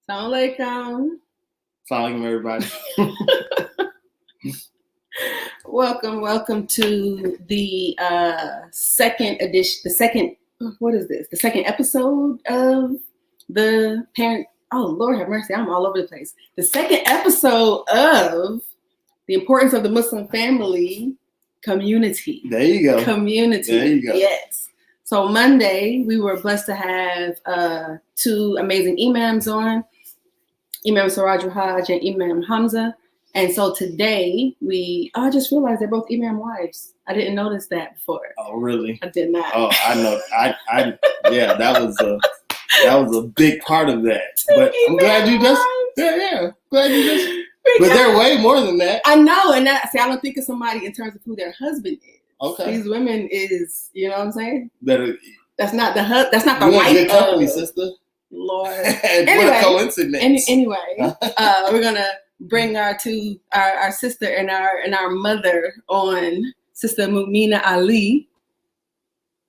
Assalamualaikum. Assalamualaikum, everybody. Welcome to the second edition, the second episode of the parent. Oh, Lord have mercy, I'm all over the place. The second episode of the importance of the Muslim family community. There you go. Community. There you go. Yes. So Monday, we were blessed to have two amazing imams on, Imam Sirajul Hajj and Imam Hamza. And so today, I just realized they're both Imam wives. I didn't notice that before. Oh, really? I did not. Oh, I know. Yeah, that was a big part of that. But I'm glad you just, glad you just, but they're way more than that. I know, and I don't think of somebody in terms of who their husband is. Okay. These women is, you know what I'm saying? That's not the wife. Good company, sister. Lord. What a coincidence. Anyway, we're gonna bring our sister and our mother on, Sister Mu'mina Ali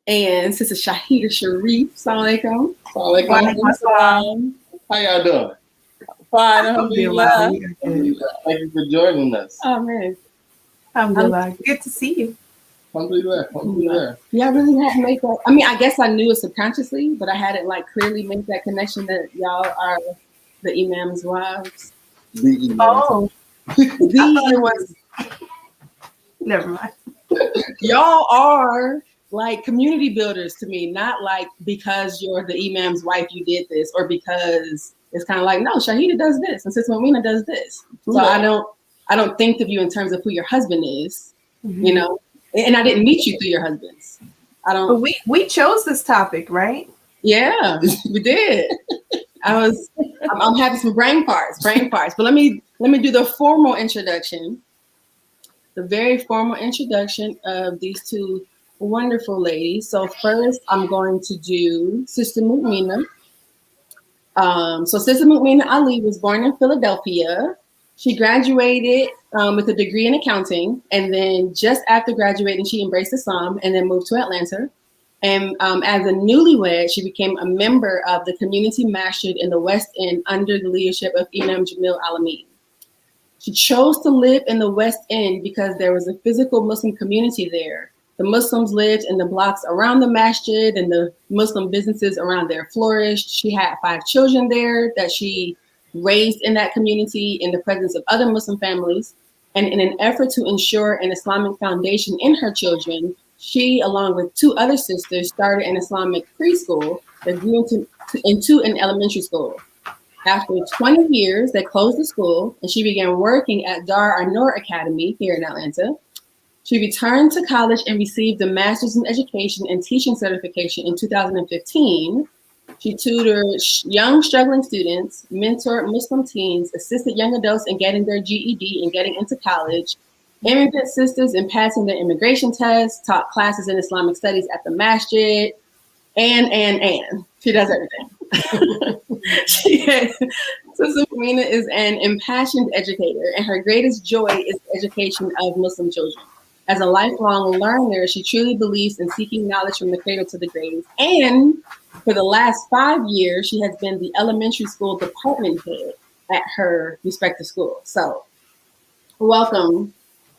and Sister Shahida Sharif. Assalamu alaikum. How y'all doing? Fine, alhamdulillah. Thank you for joining us. Oh man. Alhamdulillah. Good to see you. Alhamdulillah. Yeah, I really hadn't made that. I mean, I guess I knew it subconsciously, but I hadn't clearly made that connection that y'all are the imam's wives. The imam. Oh, it was. Never mind. Y'all are community builders to me, not because you're the imam's wife you did this, or because it's kind of no, Shahida does this and Sister Momina does this. So I don't think of you in terms of who your husband is, you know. And I didn't meet you through your husbands. But we chose this topic, right? Yeah, we did. I'm having some brain parts. But let me do the formal introduction. The very formal introduction of these two wonderful ladies. So first, I'm going to do Sister Mu'mina. So Sister Mu'mina Ali was born in Philadelphia. She graduated with a degree in accounting, and then just after graduating, she embraced Islam and then moved to Atlanta. And as a newlywed, she became a member of the community masjid in the West End under the leadership of Imam Jamil Alameen. She chose to live in the West End because there was a physical Muslim community there. The Muslims lived in the blocks around the masjid, and the Muslim businesses around there flourished. She had 5 children there that she raised in that community in the presence of other Muslim families. And in an effort to ensure an Islamic foundation in her children, she, along with 2 other sisters, started an Islamic preschool that grew into an elementary school. After 20 years, they closed the school, and she began working at Dar Ar-Noor Academy here in Atlanta. She returned to college and received a Master's in Education and Teaching certification in 2015. She tutored young struggling students, mentored Muslim teens, assisted young adults in getting their GED and getting into college, immigrant sisters in passing their immigration tests, taught classes in Islamic studies at the masjid, and. She does everything. Sister Mu'mina is an impassioned educator, and her greatest joy is the education of Muslim children. As a lifelong learner, she truly believes in seeking knowledge from the cradle to the grave. And for the last 5 years, she has been the elementary school department head at her respective school. So, welcome,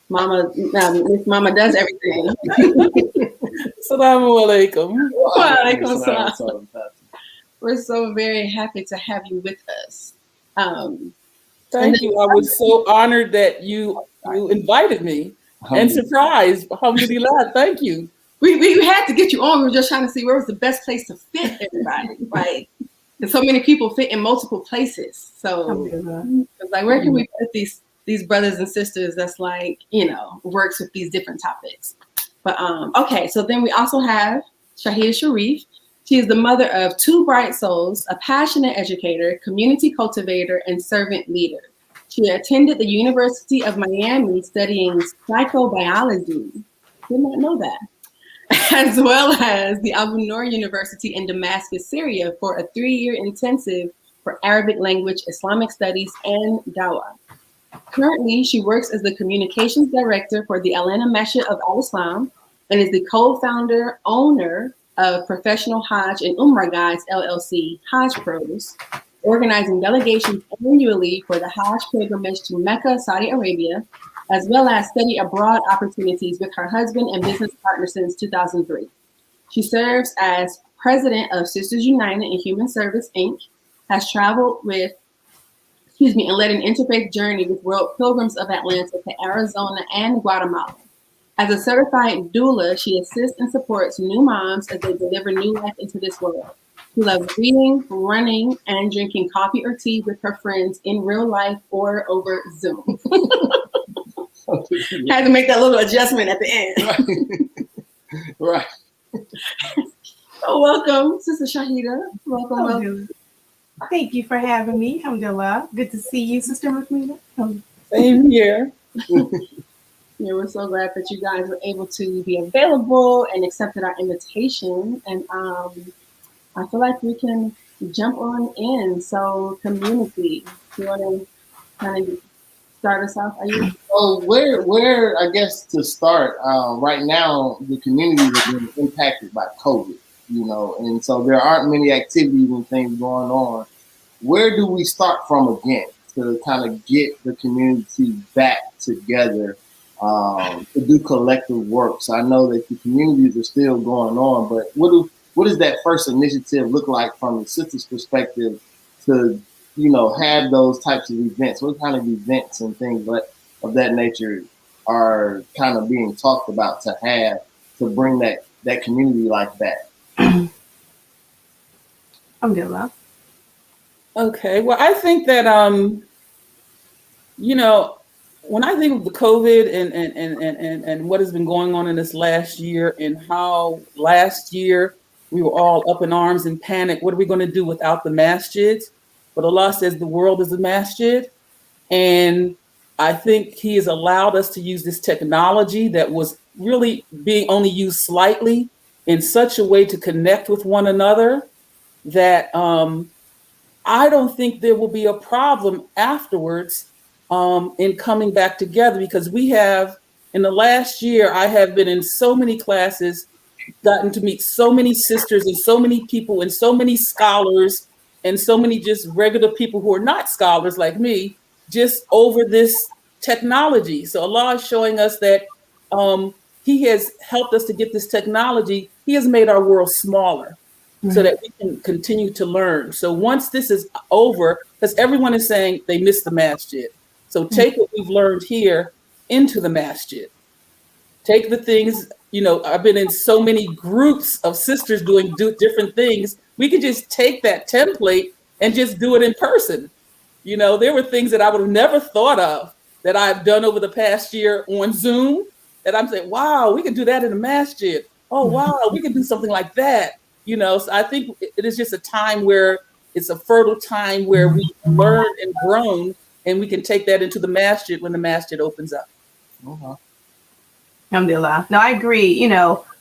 Mama. Miss Mama does everything. Assalamu alaikum. Wa alaikum assalam. We're so very happy to have you with us. Thank you. I was so honored that you invited me and surprised. Alhamdulillah. Thank you. We had to get you on. We were just trying to see where was the best place to fit everybody, right? And so many people fit in multiple places. So it's where can we put these brothers and sisters that's works with these different topics? But okay, so then we also have Shahida Sharif. She is the mother of 2 bright souls, a passionate educator, community cultivator, and servant leader. She attended the University of Miami studying psychobiology. Did not know that. As well as the Abu Noor University in Damascus, Syria, for a 3-year intensive for Arabic language, Islamic studies, and Dawah. Currently, she works as the communications director for the Atlanta Masjid of Al-Islam and is the co-founder, owner of Professional Hajj and Umrah Guides LLC, Hajj Pros. organizing delegations annually for the Hajj pilgrimage to Mecca, Saudi Arabia, as well as study abroad opportunities with her husband and business partner since 2003. She serves as president of Sisters United in Human Service, Inc., has traveled with, and led an interfaith journey with World Pilgrims of Atlanta to Arizona and Guatemala. As a certified doula, she assists and supports new moms as they deliver new life into this world. She loves reading, running, and drinking coffee or tea with her friends in real life or over Zoom. Had to make that little adjustment at the end. Right. So welcome, Sister Shahida. Welcome. Thank you for having me. Alhamdulillah. Good to see you, Sister Mahmoud. Same here. Yeah, we're so glad that you guys were able to be available and accepted our invitation. And I feel like we can jump on in. So, community, you want to kind of start us off? So where I guess to start, right now the community is being impacted by COVID, and so there aren't many activities and things going on. Where do we start from again to kind of get the community back together to do collective work? So I know that the communities are still going on, but what does that first initiative look like from the sister's perspective to have those types of events? What kind of events and things of that nature are kind of being talked about to have to bring that community life back? Alhamdulillah. Okay. Well, I think that when I think of the COVID and what has been going on in this last year and how last year we were all up in arms and panic, what are we going to do without the masjid? But Allah says the world is a masjid. And I think He has allowed us to use this technology that was really being only used slightly in such a way to connect with one another that I don't think there will be a problem afterwards in coming back together, because we have, in the last year, I have been in so many classes, gotten to meet so many sisters and so many people and so many scholars and so many just regular people who are not scholars like me, just over this technology. So Allah is showing us that He has helped us to get this technology. He has made our world smaller so that we can continue to learn. So once this is over, because everyone is saying they missed the masjid. So take what we've learned here into the masjid. Take the things, I've been in so many groups of sisters doing different things. We could just take that template and just do it in person. There were things that I would have never thought of that I've done over the past year on Zoom that I'm saying, wow, we could do that in a masjid. Oh, wow, we could do something like that. So I think it is just a time where it's a fertile time where we learn and grown, and we can take that into the masjid when the masjid opens up. Alhamdulillah. No, I agree.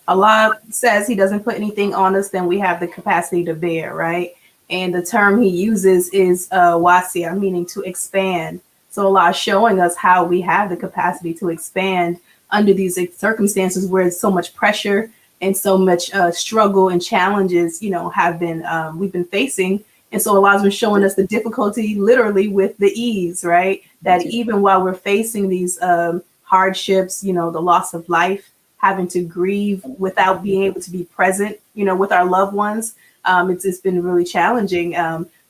Allah says He doesn't put anything on us than we have the capacity to bear, right? And the term He uses is wasi'ah, meaning to expand. So Allah is showing us how we have the capacity to expand under these circumstances where it's so much pressure and so much struggle and challenges, have been we've been facing. And so Allah's been showing us the difficulty literally with the ease, right? That even while we're facing these hardships, the loss of life, having to grieve without being able to be present, with our loved ones, it's been really challenging.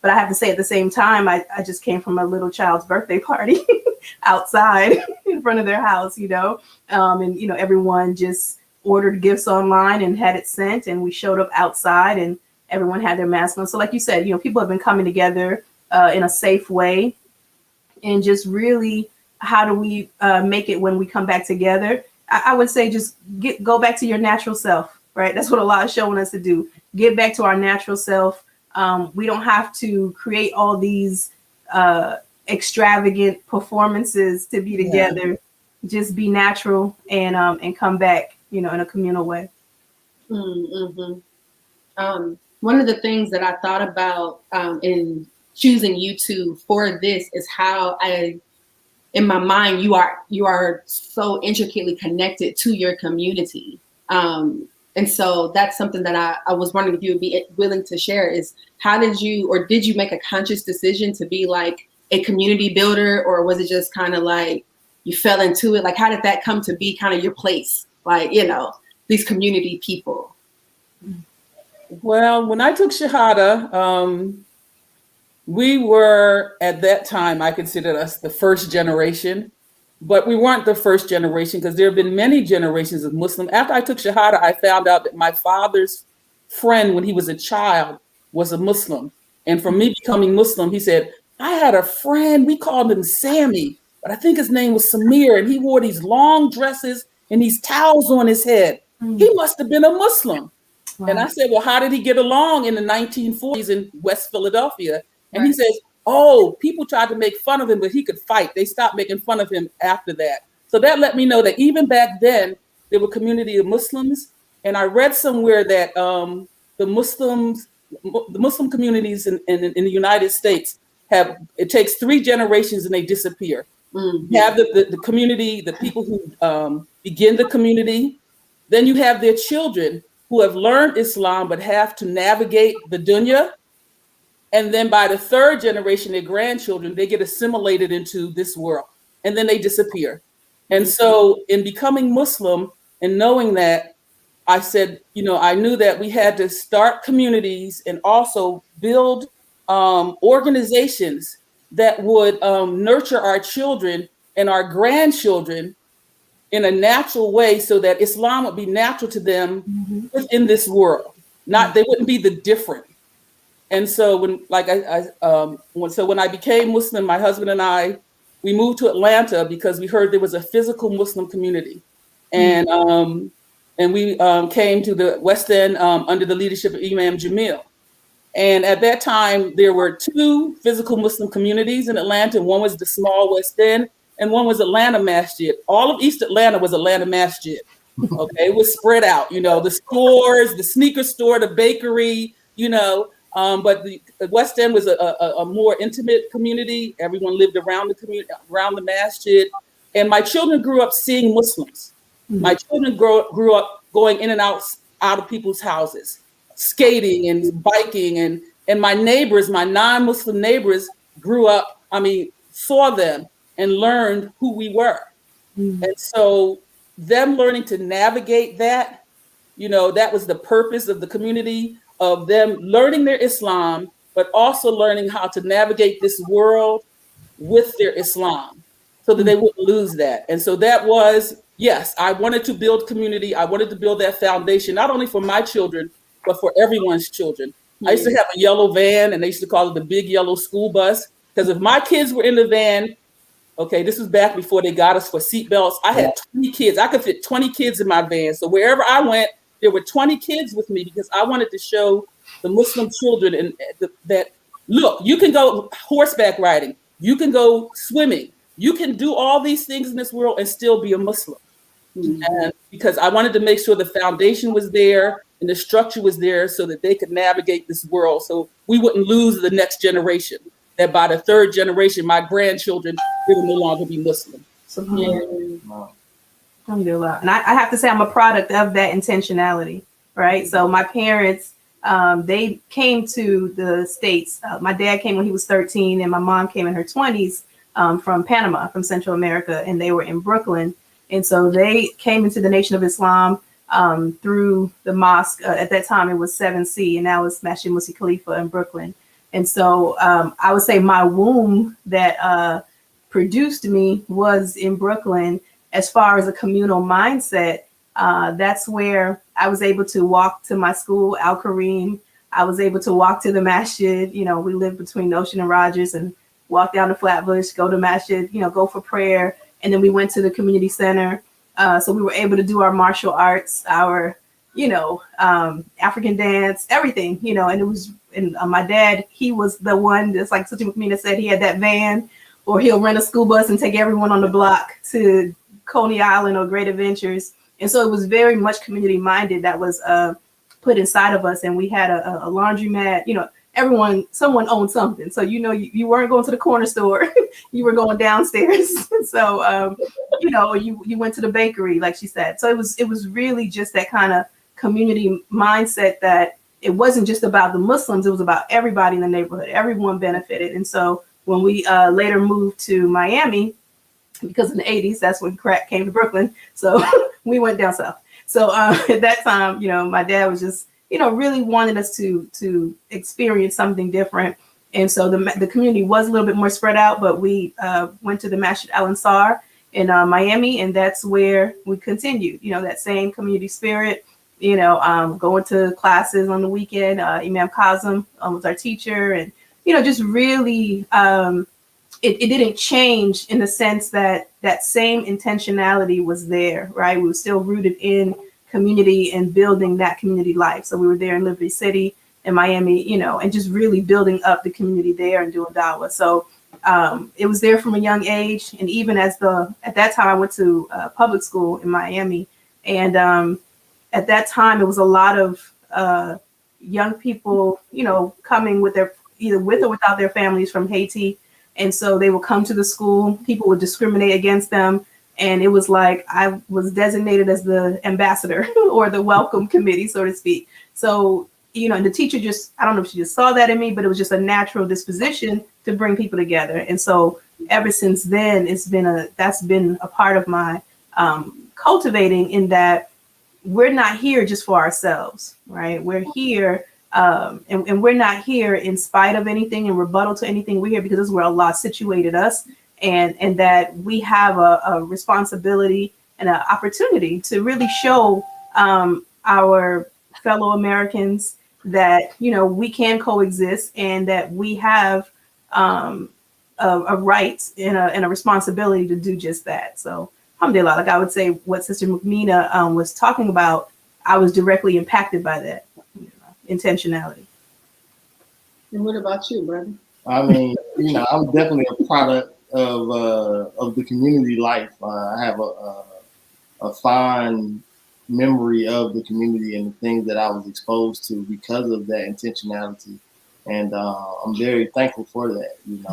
But I have to say at the same time, I just came from a little child's birthday party outside in front of their house, and everyone just ordered gifts online and had it sent, and we showed up outside and everyone had their mask on. So like you said, people have been coming together in a safe way, and just really, how do we make it when we come back together? I would say just go back to your natural self, right? That's what Allah is showing us to do. Get back to our natural self. We don't have to create all these extravagant performances to be together. Just be natural and come back, in a communal way. Mm-hmm. One of the things that I thought about in choosing you two for this is how in my mind, you are so intricately connected to your community. And so that's something that I was wondering if you would be willing to share is how did you, or did you make a conscious decision to be like a community builder, or was it just kind of like you fell into it? Like, how did that come to be kind of your place? Like, you know, these community people. Well, when I took Shahada, we were at that time, I considered us the first generation, but we weren't the first generation because there have been many generations of Muslim. After I took Shahada, I found out that my father's friend, when he was a child, was a Muslim. And for me becoming Muslim, he said, I had a friend, we called him Sammy, but I think his name was Samir, and he wore these long dresses and these towels on his head. He must have been a Muslim. Wow. And I said, well, how did he get along in the 1940s in West Philadelphia? And he says, oh, people tried to make fun of him, but he could fight. They stopped making fun of him after that. So that let me know that even back then, there were a community of Muslims. And I read somewhere that the Muslim communities in the United States it takes 3 generations and they disappear. You have the community, the people who begin the community. Then you have their children who have learned Islam but have to navigate the dunya. And then by the 3rd generation, their grandchildren, they get assimilated into this world and then they disappear. And so in becoming Muslim and knowing that, I said, you know, I knew that we had to start communities and also build organizations that would nurture our children and our grandchildren in a natural way so that Islam would be natural to them within this world. They wouldn't be the different. And so when I became Muslim, my husband and I, we moved to Atlanta because we heard there was a physical Muslim community. And we came to the West End under the leadership of Imam Jamil. And at that time, there were 2 physical Muslim communities in Atlanta. One was the small West End, and one was Atlanta Masjid. All of East Atlanta was Atlanta Masjid. Okay, it was spread out, you know, the stores, the sneaker store, the bakery, you know. But the West End was a more intimate community. Everyone lived around the community, around the masjid. And my children grew up seeing Muslims. My children grew up going in and out of people's houses, skating and biking. And my neighbors, my non-Muslim neighbors grew up, saw them and learned who we were. And so them learning to navigate that, you know, that was the purpose of the community, of them learning their Islam, but also learning how to navigate this world with their Islam so that they wouldn't lose that. And so that was, yes, I wanted to build community. I wanted to build that foundation, not only for my children, but for everyone's children. I used to have a yellow van, and they used to call it the big yellow school bus, because if my kids were in the van, okay, this was back before they got us for seatbelts. I had 20 kids. I could fit 20 kids in my van. So wherever I went, there were 20 kids with me because I wanted to show the Muslim children that, look, you can go horseback riding. You can go swimming. You can do all these things in this world and still be a Muslim. And because I wanted to make sure the foundation was there and the structure was there so that they could navigate this world. So we wouldn't lose the next generation, that by the 3rd generation, my grandchildren will no longer be Muslim. So, alhamdulillah. And I have to say, I'm a product of that intentionality, right? So my parents, they came to the States. My dad came when he was 13 and my mom came in her 20s from Panama, from Central America, and they were in Brooklyn. And so they came into the Nation of Islam through the mosque. At that time, it was 7C, and now it's Masjid Musi Khalifa in Brooklyn. And so I would say my womb that produced me was in Brooklyn. As far as a communal mindset, that's where I was able to walk to my school, Al Kareem. I was able to walk to the masjid. You know, we lived between Ocean and Rogers, and walk down to Flatbush, go to masjid, you know, go for prayer. And then we went to the community center. So we were able to do our martial arts, our, you know, African dance, everything, you know, and it was, and my dad, he was the one that's like Sutima Kamina said, he had that van, or he'll rent a school bus and take everyone on the block to Coney Island or Great Adventures. And so it was very much community minded that was put inside of us. And we had a laundromat, you know, someone owned something. So, you know, you weren't going to the corner store, you were going downstairs. So, you know, you went to the bakery, like she said. So it was really just that kind of community mindset that it wasn't just about the Muslims, it was about everybody in the neighborhood. Everyone benefited. And so when we later moved to Miami, because in the 80s, that's when crack came to Brooklyn. So we went down south. So at that time, my dad was just, really wanted us to experience something different. And so the community was a little bit more spread out, but we went to the Masjid Al Ansar in Miami, and that's where we continued, that same community spirit, going to classes on the weekend. Imam Kazim was our teacher, and, just really, it didn't change in the sense that that same intentionality was there, right? We were still rooted in community and building that community life. So we were there in Liberty City in Miami, and just really building up the community there and doing dawah. So it was there from a young age. And even at that time, I went to public school in Miami. And at that time, it was a lot of young people, coming with either with or without their families from Haiti. And so they would come to the school, people would discriminate against them. And it was like I was designated as the ambassador or the welcome committee, so to speak. So, and the teacher I don't know if she just saw that in me, but it was just a natural disposition to bring people together. And so ever since then, that's been a part of my cultivating, in that we're not here just for ourselves, right? We're here. And we're not here in spite of anything, in rebuttal to anything. We're here because this is where Allah situated us, and that we have a responsibility and an opportunity to really show our fellow Americans that, we can coexist, and that we have a right and a responsibility to do just that. So, alhamdulillah, like I would say what Sister Mukmina was talking about, I was directly impacted by that intentionality. And what about you, brother? I mean, I'm definitely a product of the community life. I have a fond memory of the community and the things that I was exposed to because of that intentionality, and I'm very thankful for that. And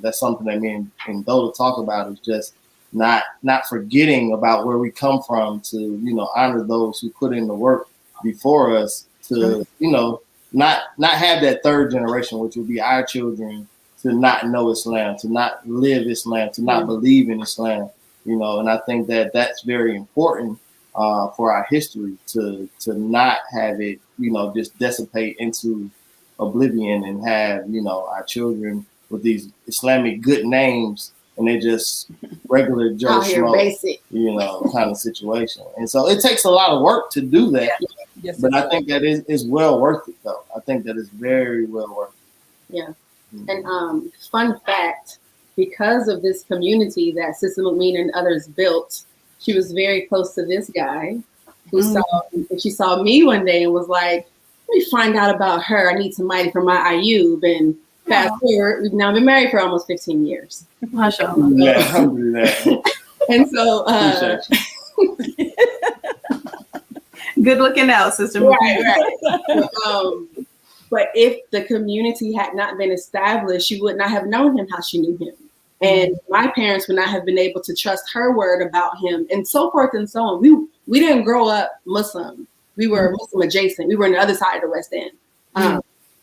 that's something that me and Dola talk about, is just not forgetting about where we come from, to honor those who put in the work before us, to not have that third generation, which would be our children, to not know Islam, to not live Islam, to not believe in Islam, and I think that that's very important for our history, to not have it, just dissipate into oblivion, and have, our children with these Islamic good names, and they're just regular Joe Schmo, basic, kind of situation. And so it takes a lot of work to do that. Yeah. Yes, but I think that is well worth it, though. I think that is very well worth it. Yeah. And fun fact, because of this community that Sister Mukmina and others built, she was very close to this guy who she saw me one day and was like, let me find out about her. I need somebody for my Ayub. And fast forward, we've now been married for almost 15 years. MashaAllah. Yeah, and so good looking out, Sister. Right. But if the community had not been established, she would not have known him how she knew him. And my parents would not have been able to trust her word about him, and so forth and so on. We didn't grow up Muslim. We were Muslim adjacent. We were on the other side of the West End.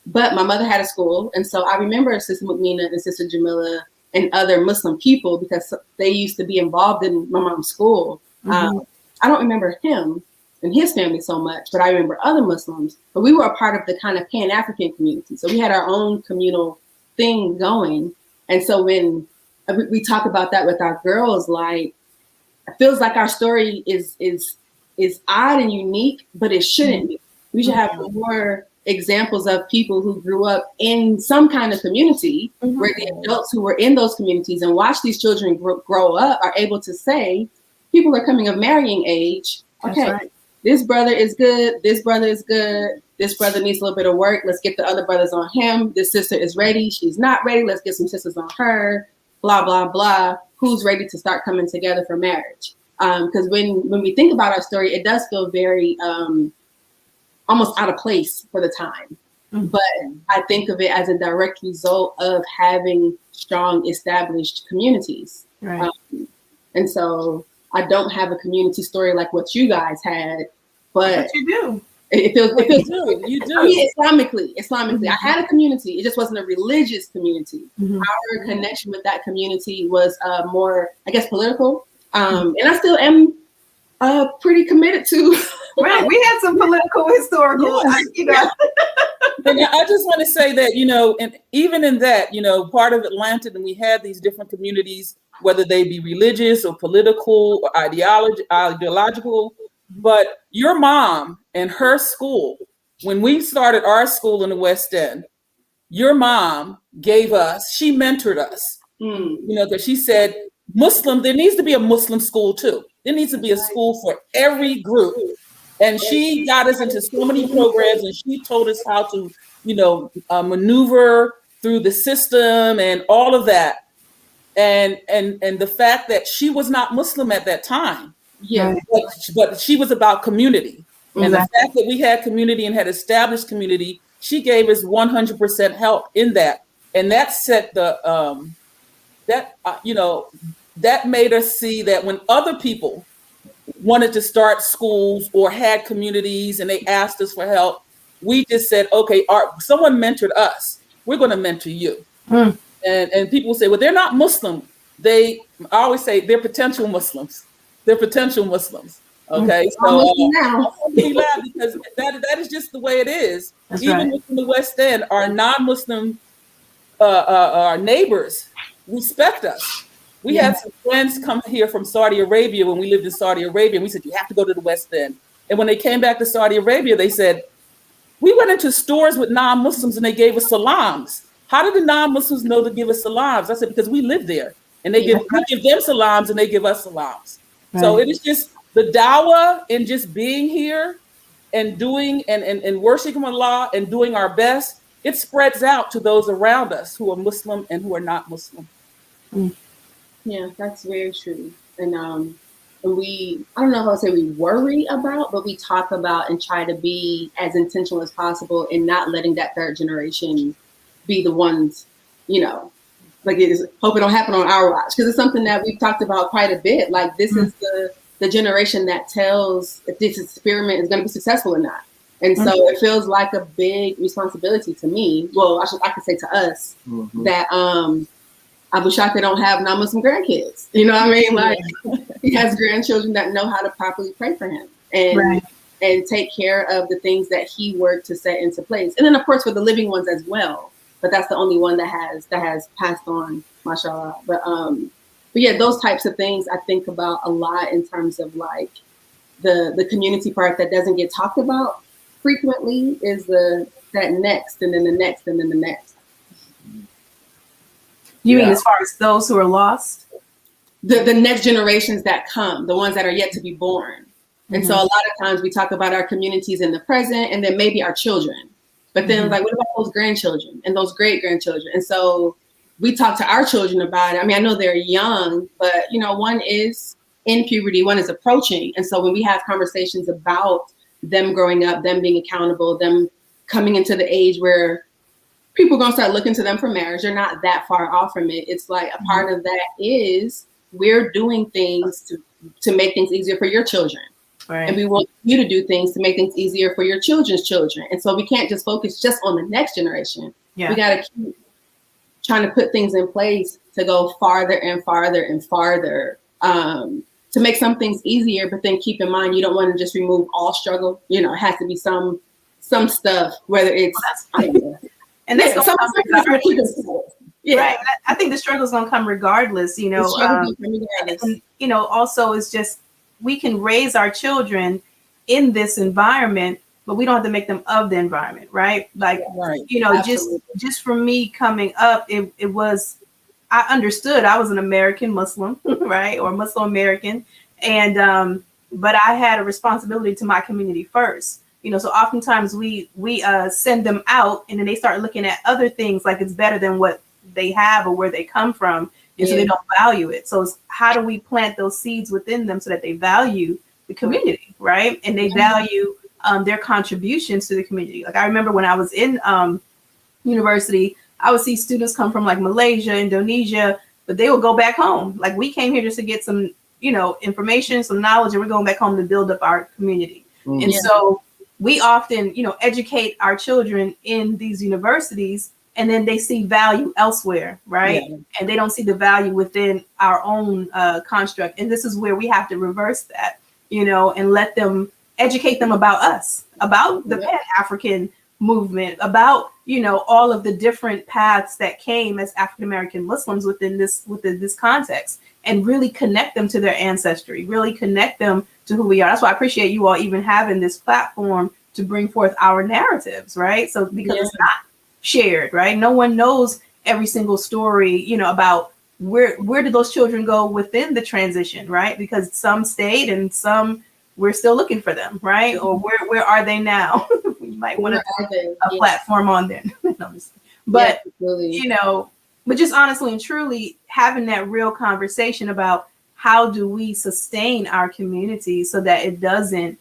But my mother had a school. And so I remember Sister Mukmina and Sister Jamila and other Muslim people, because they used to be involved in my mom's school. I don't remember him and his family so much, but I remember other Muslims. But we were a part of the kind of Pan-African community. So we had our own communal thing going. And so when we talk about that with our girls, like, it feels like our story is odd and unique, but it shouldn't be. We should have more examples of people who grew up in some kind of community, where the adults who were in those communities and watch these children grow up are able to say, people are coming of marrying age. Okay, this brother is good. This brother is good. This brother needs a little bit of work. Let's get the other brothers on him. This sister is ready. She's not ready. Let's get some sisters on her. Blah, blah, blah. Who's ready to start coming together for marriage? Because when we think about our story, it does feel very almost out of place for the time. But I think of it as a direct result of having strong established communities. Right. And so I don't have a community story like what you guys had, but you do. It feels You do. I mean, Islamically, I had a community. It just wasn't a religious community. Mhm. Our connection with that community was more, I guess, political. And I still am pretty committed to. Right. We had some political, historical, And I just want to say that, and even in that, part of Atlanta, and we had these different communities, whether they be religious or political or ideological. But your mom and her school, when we started our school in the West End, your mom she mentored us, because she said, there needs to be a Muslim school too. There needs to be a school for every group. And she got us into so many programs, and she told us how to, maneuver through the system and all of that. And the fact that she was not Muslim at that time, but she was about community. And the fact that we had community and had established community, she gave us 100% help in that. And that set that made us see that when other people wanted to start schools or had communities and they asked us for help, we just said, okay, someone mentored us. We're going to mentor you. And people say, well, they're not Muslim. I always say they're potential Muslims. They're potential Muslims. Okay. So I'm really glad, because that is just the way it is. That's Even within the West End, our non-Muslim our neighbors respect us. We had some friends come here from Saudi Arabia when we lived in Saudi Arabia, and we said, you have to go to the West End. And when they came back to Saudi Arabia, they said, we went into stores with non-Muslims and they gave us salams. How did the non-Muslims know to give us salams? I said, because we live there. And we give them salams and they give us salams. Right. So it is just the dawah and just being here and doing and worshiping Allah and doing our best. It spreads out to those around us who are Muslim and who are not Muslim. Yeah, that's very true. And I don't know how to say we worry about, but we talk about and try to be as intentional as possible in not letting that third generation be the ones, like it is, hope it don't happen on our watch. Because it's something that we've talked about quite a bit. Like this is the generation that tells if this experiment is going to be successful or not. And so it feels like a big responsibility to me. Well, I could say to us that I was shocked they don't have non-Muslim grandkids. You know what I mean? Like he has grandchildren that know how to properly pray for him and take care of the things that he worked to set into place. And then of course for the living ones as well. But that's the only one that has passed on, mashallah. But yeah, those types of things I think about a lot in terms of like the community part that doesn't get talked about frequently is that next and then the next and then the next. You mean as far as those who are lost? The next generations that come, the ones that are yet to be born. And so a lot of times we talk about our communities in the present and then maybe our children. But then like, what about those grandchildren and those great grandchildren? And so we talk to our children about it. I mean, I know they're young, but one is in puberty, one is approaching. And so when we have conversations about them growing up, them being accountable, them coming into the age where people are going to start looking to them for marriage. They're not that far off from it. It's like a part of that is we're doing things to make things easier for your children. Right. And we want you to do things to make things easier for your children's children. And so we can't just focus just on the next generation. Yeah. We got to keep trying to put things in place to go farther and farther and farther to make some things easier. But then keep in mind, you don't want to just remove all struggle. It has to be some stuff, whether it's and that's right. I think the struggle is going to come regardless. Also it's just we can raise our children in this environment, but we don't have to make them of the environment, right? Like, just for me coming up, it was, I understood I was an American Muslim, right? Or Muslim American. And, but I had a responsibility to my community first. So oftentimes we send them out and then they start looking at other things like it's better than what they have or where they come from. And so they don't value it. So it's how do we plant those seeds within them so that they value the community, right? And they value their contributions to the community. Like I remember when I was in university, I would see students come from like Malaysia, Indonesia, but they would go back home. Like we came here just to get some, information, some knowledge, and we're going back home to build up our community. And so we often, educate our children in these universities, and then they see value elsewhere, right? Yeah. And they don't see the value within our own construct. And this is where we have to reverse that, and let them educate them about us, about the Pan-African movement, about, all of the different paths that came as African-American Muslims within this context, and really connect them to their ancestry, really connect them to who we are. That's why I appreciate you all even having this platform to bring forth our narratives, right? So because it's not shared, right? No one knows every single story, about where did those children go within the transition, right? Because some stayed and some we're still looking for them, right? Or where are they now? You might want to put a platform on them. But but just honestly and truly having that real conversation about how do we sustain our community so that it doesn't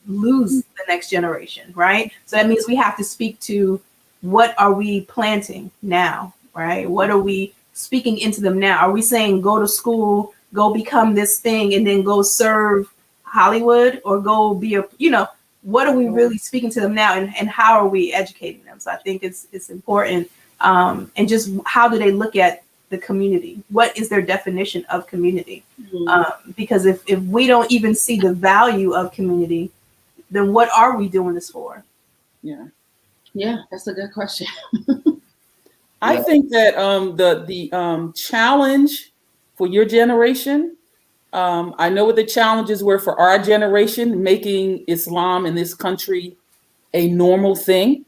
lose the next generation, right? So that means we have to speak to what are we planting now, right? What are we speaking into them now? Are we saying go to school, go become this thing, and then go serve Hollywood, or go be what are we really speaking to them now, and how are we educating them? So I think it's important. And just how do they look at the community? What is their definition of community? Because if we don't even see the value of community, then what are we doing this for? Yeah, that's a good question. I think that the challenge for your generation, I know what the challenges were for our generation, making Islam in this country a normal thing.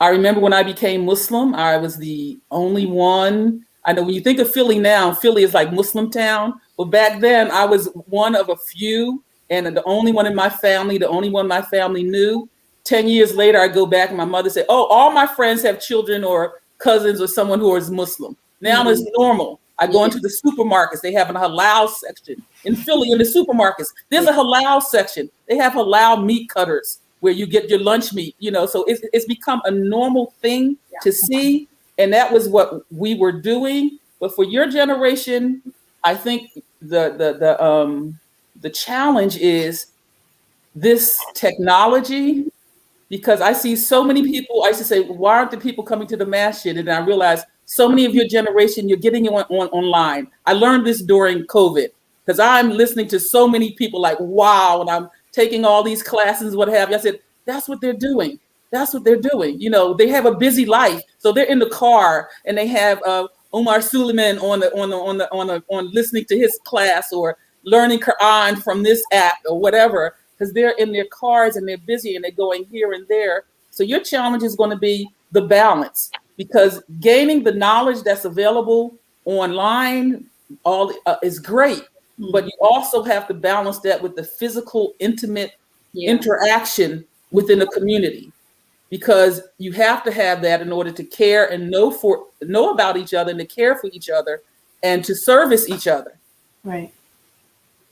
I remember when I became Muslim, I was the only one. I know when you think of Philly now, Philly is like Muslim town. But back then, I was one of a few, and the only one in my family, the only one my family knew. 10 years later, I go back and my mother said, oh, all my friends have children or cousins or someone who is Muslim. Now it's normal. I go into the supermarkets. They have a halal section. In Philly, in the supermarkets, there's a halal section. They have halal meat cutters where you get your lunch meat, so it's become a normal thing to see. And that was what we were doing. But for your generation, I think the challenge is this technology, because I see so many people. I used to say, why aren't the people coming to the masjid? And I realized so many of your generation, you're getting online. I learned this during COVID because I'm listening to so many people like, wow, and I'm taking all these classes, what have you. I said, that's what they're doing. That's what they're doing. They have a busy life. So they're in the car and they have Omar Suleiman on listening to his class, or learning Quran from this app or whatever, because they're in their cars and they're busy and they're going here and there. So your challenge is going to be the balance, because gaining the knowledge that's available online is great. But you also have to balance that with the physical, intimate interaction within a community, because you have to have that in order to care and know about each other, and to care for each other and to service each other. Right.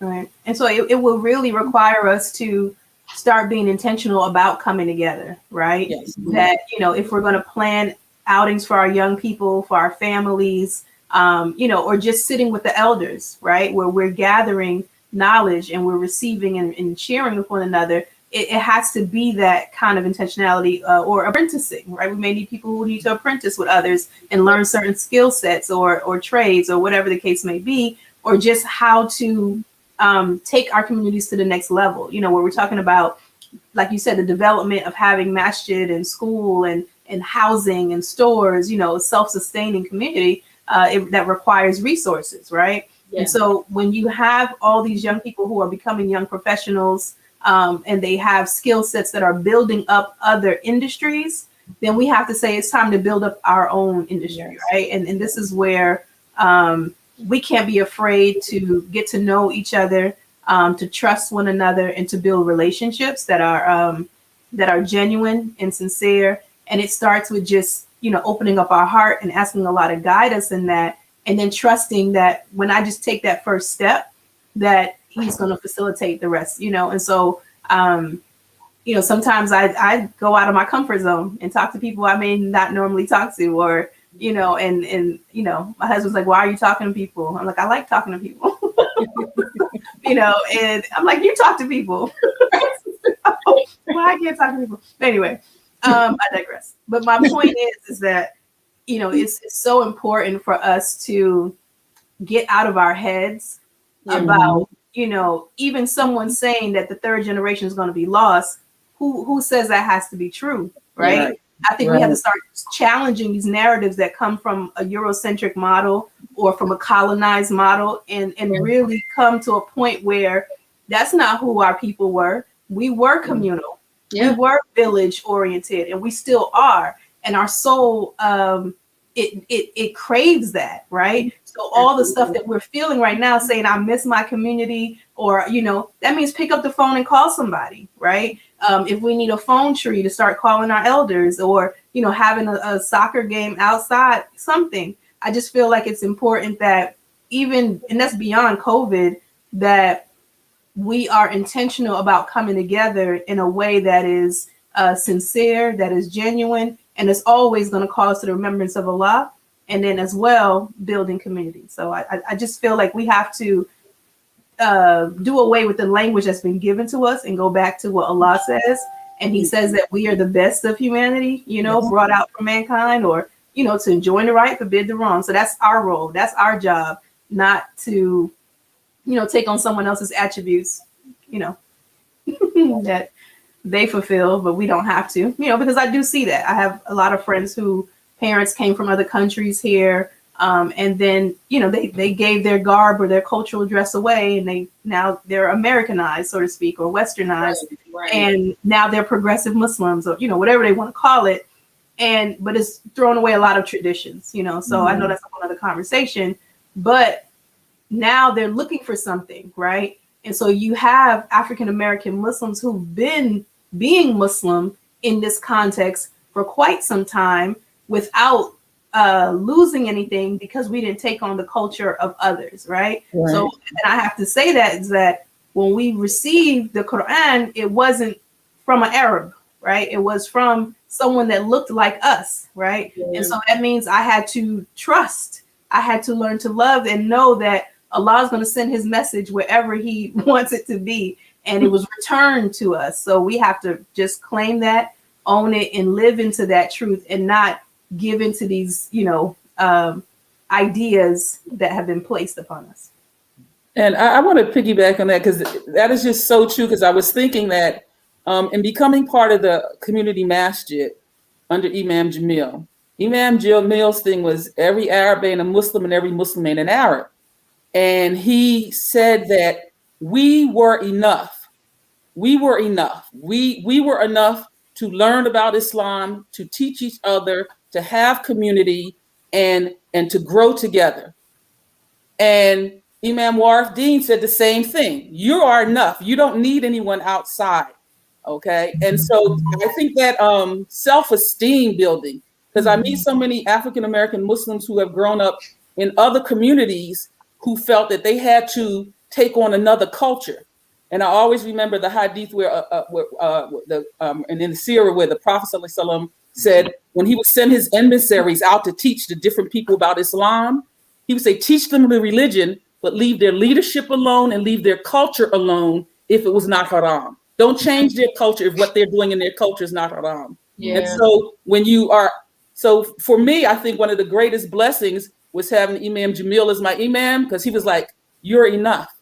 And so it will really require us to start being intentional about coming together, right? Yes. That, if we're going to plan outings for our young people, for our families, or just sitting with the elders, right, where we're gathering knowledge and we're receiving and sharing with one another, it has to be that kind of intentionality, or apprenticing, right? We may need people who need to apprentice with others and learn certain skill sets or trades or whatever the case may be, or just how to take our communities to the next level, where we're talking about, like you said, the development of having masjid and school and housing and stores, self-sustaining community that requires resources, right? Yeah. And so when you have all these young people who are becoming young professionals, and they have skill sets that are building up other industries, then we have to say it's time to build up our own industry, right? And this is where we can't be afraid to get to know each other, to trust one another, and to build relationships that are genuine and sincere. And it starts with just, opening up our heart and asking Allah to guide us in that, and then trusting that when I just take that first step, that He's going to facilitate the rest, And so, sometimes I go out of my comfort zone and talk to people I may not normally talk to, or, and my husband's like, why are you talking to people? I'm like, I like talking to people, and I'm like, you talk to people. Well, I can't talk to people. Anyway, I digress. But my point is that, it's so important for us to get out of our heads about, even someone saying that the third generation is going to be lost. Who says that has to be true, right? Right. I think we have to start challenging these narratives that come from a Eurocentric model or from a colonized model, and really come to a point where that's not who our people were. We were communal. We were village oriented, and we still are. And our soul, it craves that, right? So all the stuff that we're feeling right now, saying I miss my community, or that means pick up the phone and call somebody, right? If we need a phone tree to start calling our elders, or having a soccer game outside, something. I just feel like it's important that and that's beyond COVID, that we are intentional about coming together in a way that is sincere, that is genuine, and it's always going to call us to the remembrance of Allah, and then as well building community. So I just feel like we have to do away with the language that's been given to us and go back to what Allah says. And He says that we are the best of humanity, brought out for mankind, or to enjoin the right, forbid the wrong. So that's our role. That's our job, not to take on someone else's attributes, that they fulfill, but we don't have to, because I do see that. I have a lot of friends who parents came from other countries here, and then, they gave their garb or their cultural dress away, and they're Americanized, so to speak, or Westernized, right. And now they're progressive Muslims, or, whatever they want to call it. But it's thrown away a lot of traditions, so I know that's a whole other conversation, but now they're looking for something, right? And so you have African-American Muslims who've been being Muslim in this context for quite some time without losing anything, because we didn't take on the culture of others, right? So, and I have to say that when we received the Quran, it wasn't from an Arab, right? It was from someone that looked like us, right? And so that means I had to trust, I had to learn to love and know that Allah is going to send His message wherever He wants it to be, and it was returned to us. So we have to just claim that, own it, and live into that truth, and not give into these, ideas that have been placed upon us. And I want to piggyback on that, because that is just so true. Because I was thinking that in becoming part of the community masjid under Imam Jamil's thing was every Arab ain't a Muslim and every Muslim ain't an Arab. And he said that we were enough. We were enough. We were enough to learn about Islam, to teach each other, to have community, and to grow together. And Imam Warif Deen said the same thing. You are enough. You don't need anyone outside. Okay. And so I think that self-esteem building, because I meet so many African-American Muslims who have grown up in other communities who felt that they had to take on another culture. And I always remember the hadith where and in the Sirah, where the Prophet ﷺ said when he would send his emissaries out to teach the different people about Islam, he would say, teach them the religion, but leave their leadership alone and leave their culture alone if it was not haram. Don't change their culture if what they're doing in their culture is not haram. Yeah. And so for me, I think one of the greatest blessings was having Imam Jamil as my imam, because he was like, you're enough.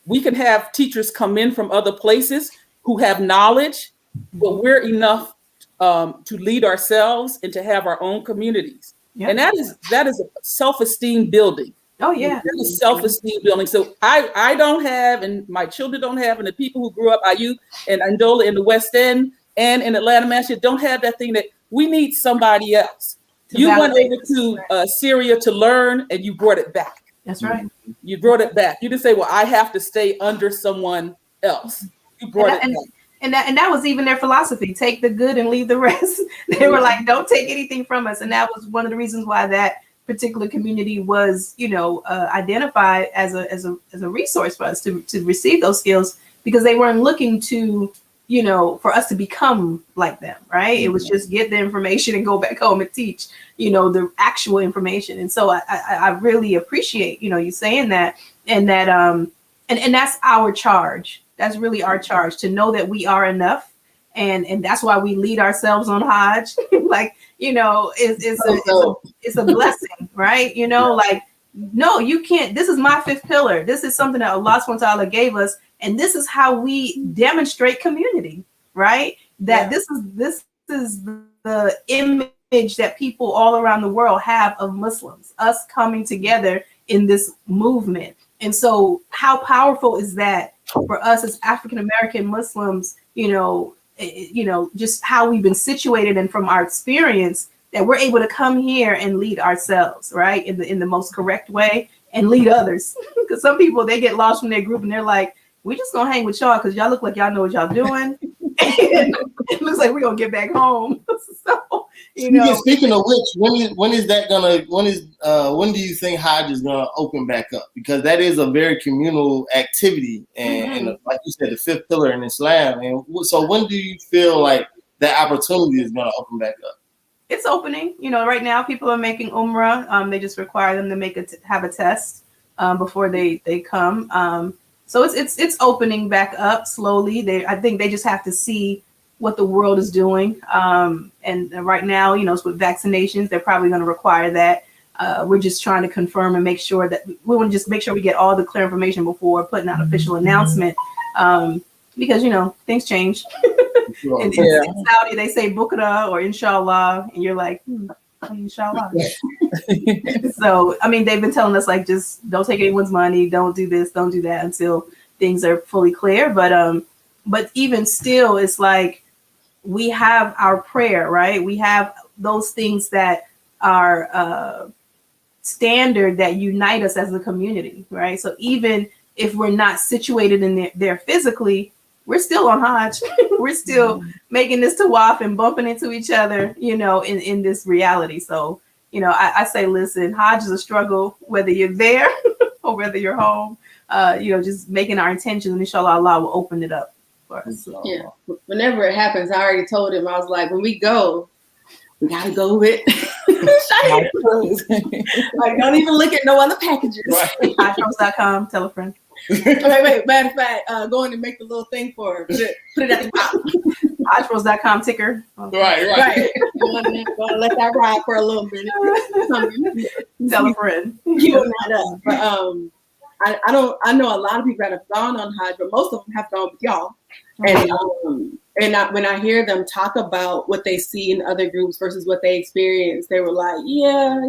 We can have teachers come in from other places who have knowledge, but we're enough to lead ourselves and to have our own communities. Yep. And that is a self-esteem building. Oh yeah, that is self-esteem building. So I don't have, and my children don't have, and the people who grew up IU and Andola in the West End and in Atlanta, Manchester don't have that thing that we need somebody else. You went over to Syria to learn, and you brought it back. That's right. You brought it back. You didn't say, well, I have to stay under someone else. You brought it back. And that was even their philosophy. Take the good and leave the rest. They were like, don't take anything from us. And that was one of the reasons why that particular community was, identified as a resource for us to receive those skills, because they weren't looking to, for us to become like them, right? Mm-hmm. It was just get the information and go back home and teach, the actual information. And so I really appreciate, you saying that, and that, and that's our charge. That's really our charge, to know that we are enough. And that's why we lead ourselves on Hajj. Like, it's a blessing, right? Like, no, you can't. This is my fifth pillar. This is something that Allah subhanahu wa ta'ala gave us. And this is how we demonstrate community, right? That this is the image that people all around the world have of Muslims, us coming together in this movement. And so how powerful is that for us as African American Muslims, just how we've been situated, and from our experience that we're able to come here and lead ourselves, right, in the most correct way, and lead others. Because some people, they get lost from their group and they're like, we just gonna hang with y'all because y'all look like y'all know what y'all doing. And it looks like we're gonna get back home. So, Speaking of which, when do you think Hajj is gonna open back up? Because that is a very communal activity, and like you said, the fifth pillar in Islam. And so, when do you feel like that opportunity is gonna open back up? It's opening. Right now people are making Umrah. They just require them to have a test before they come. So it's opening back up slowly. I think they just have to see what the world is doing. And right now, with vaccinations, they're probably going to require that. We're just trying to confirm and make sure that we want to just make sure we get all the clear information before putting out an official announcement. Because, things change. In Saudi, they say Bukra or Inshallah, and you're like, Inshallah. So, they've been telling us, like, just don't take anyone's money, don't do this, don't do that until things are fully clear. But even still, it's like we have our prayer, right? We have those things that are standard that unite us as a community, right? So even if we're not situated in there physically, we're still on Hajj. We're still making this tawaf and bumping into each other, in this reality. So, I say, listen, Hajj is a struggle, whether you're there or whether you're home, just making our intentions, and inshallah, Allah will open it up for us. So. Yeah. Whenever it happens, I already told him, I was like, when we go, we got to go with Shahid. Like, don't even look at no other packages. Right. Hajjpros.com, tell a friend. Wait, matter of fact, go in and make the little thing for her. Put it at the top. Hajjpros.com ticker. Okay. Right. Go and let that ride for a little bit. Tell a friend. You are not up. But I know a lot of people that have gone on Hajj, but most of them have gone with y'all. And when I hear them talk about what they see in other groups versus what they experience, they were like, yeah,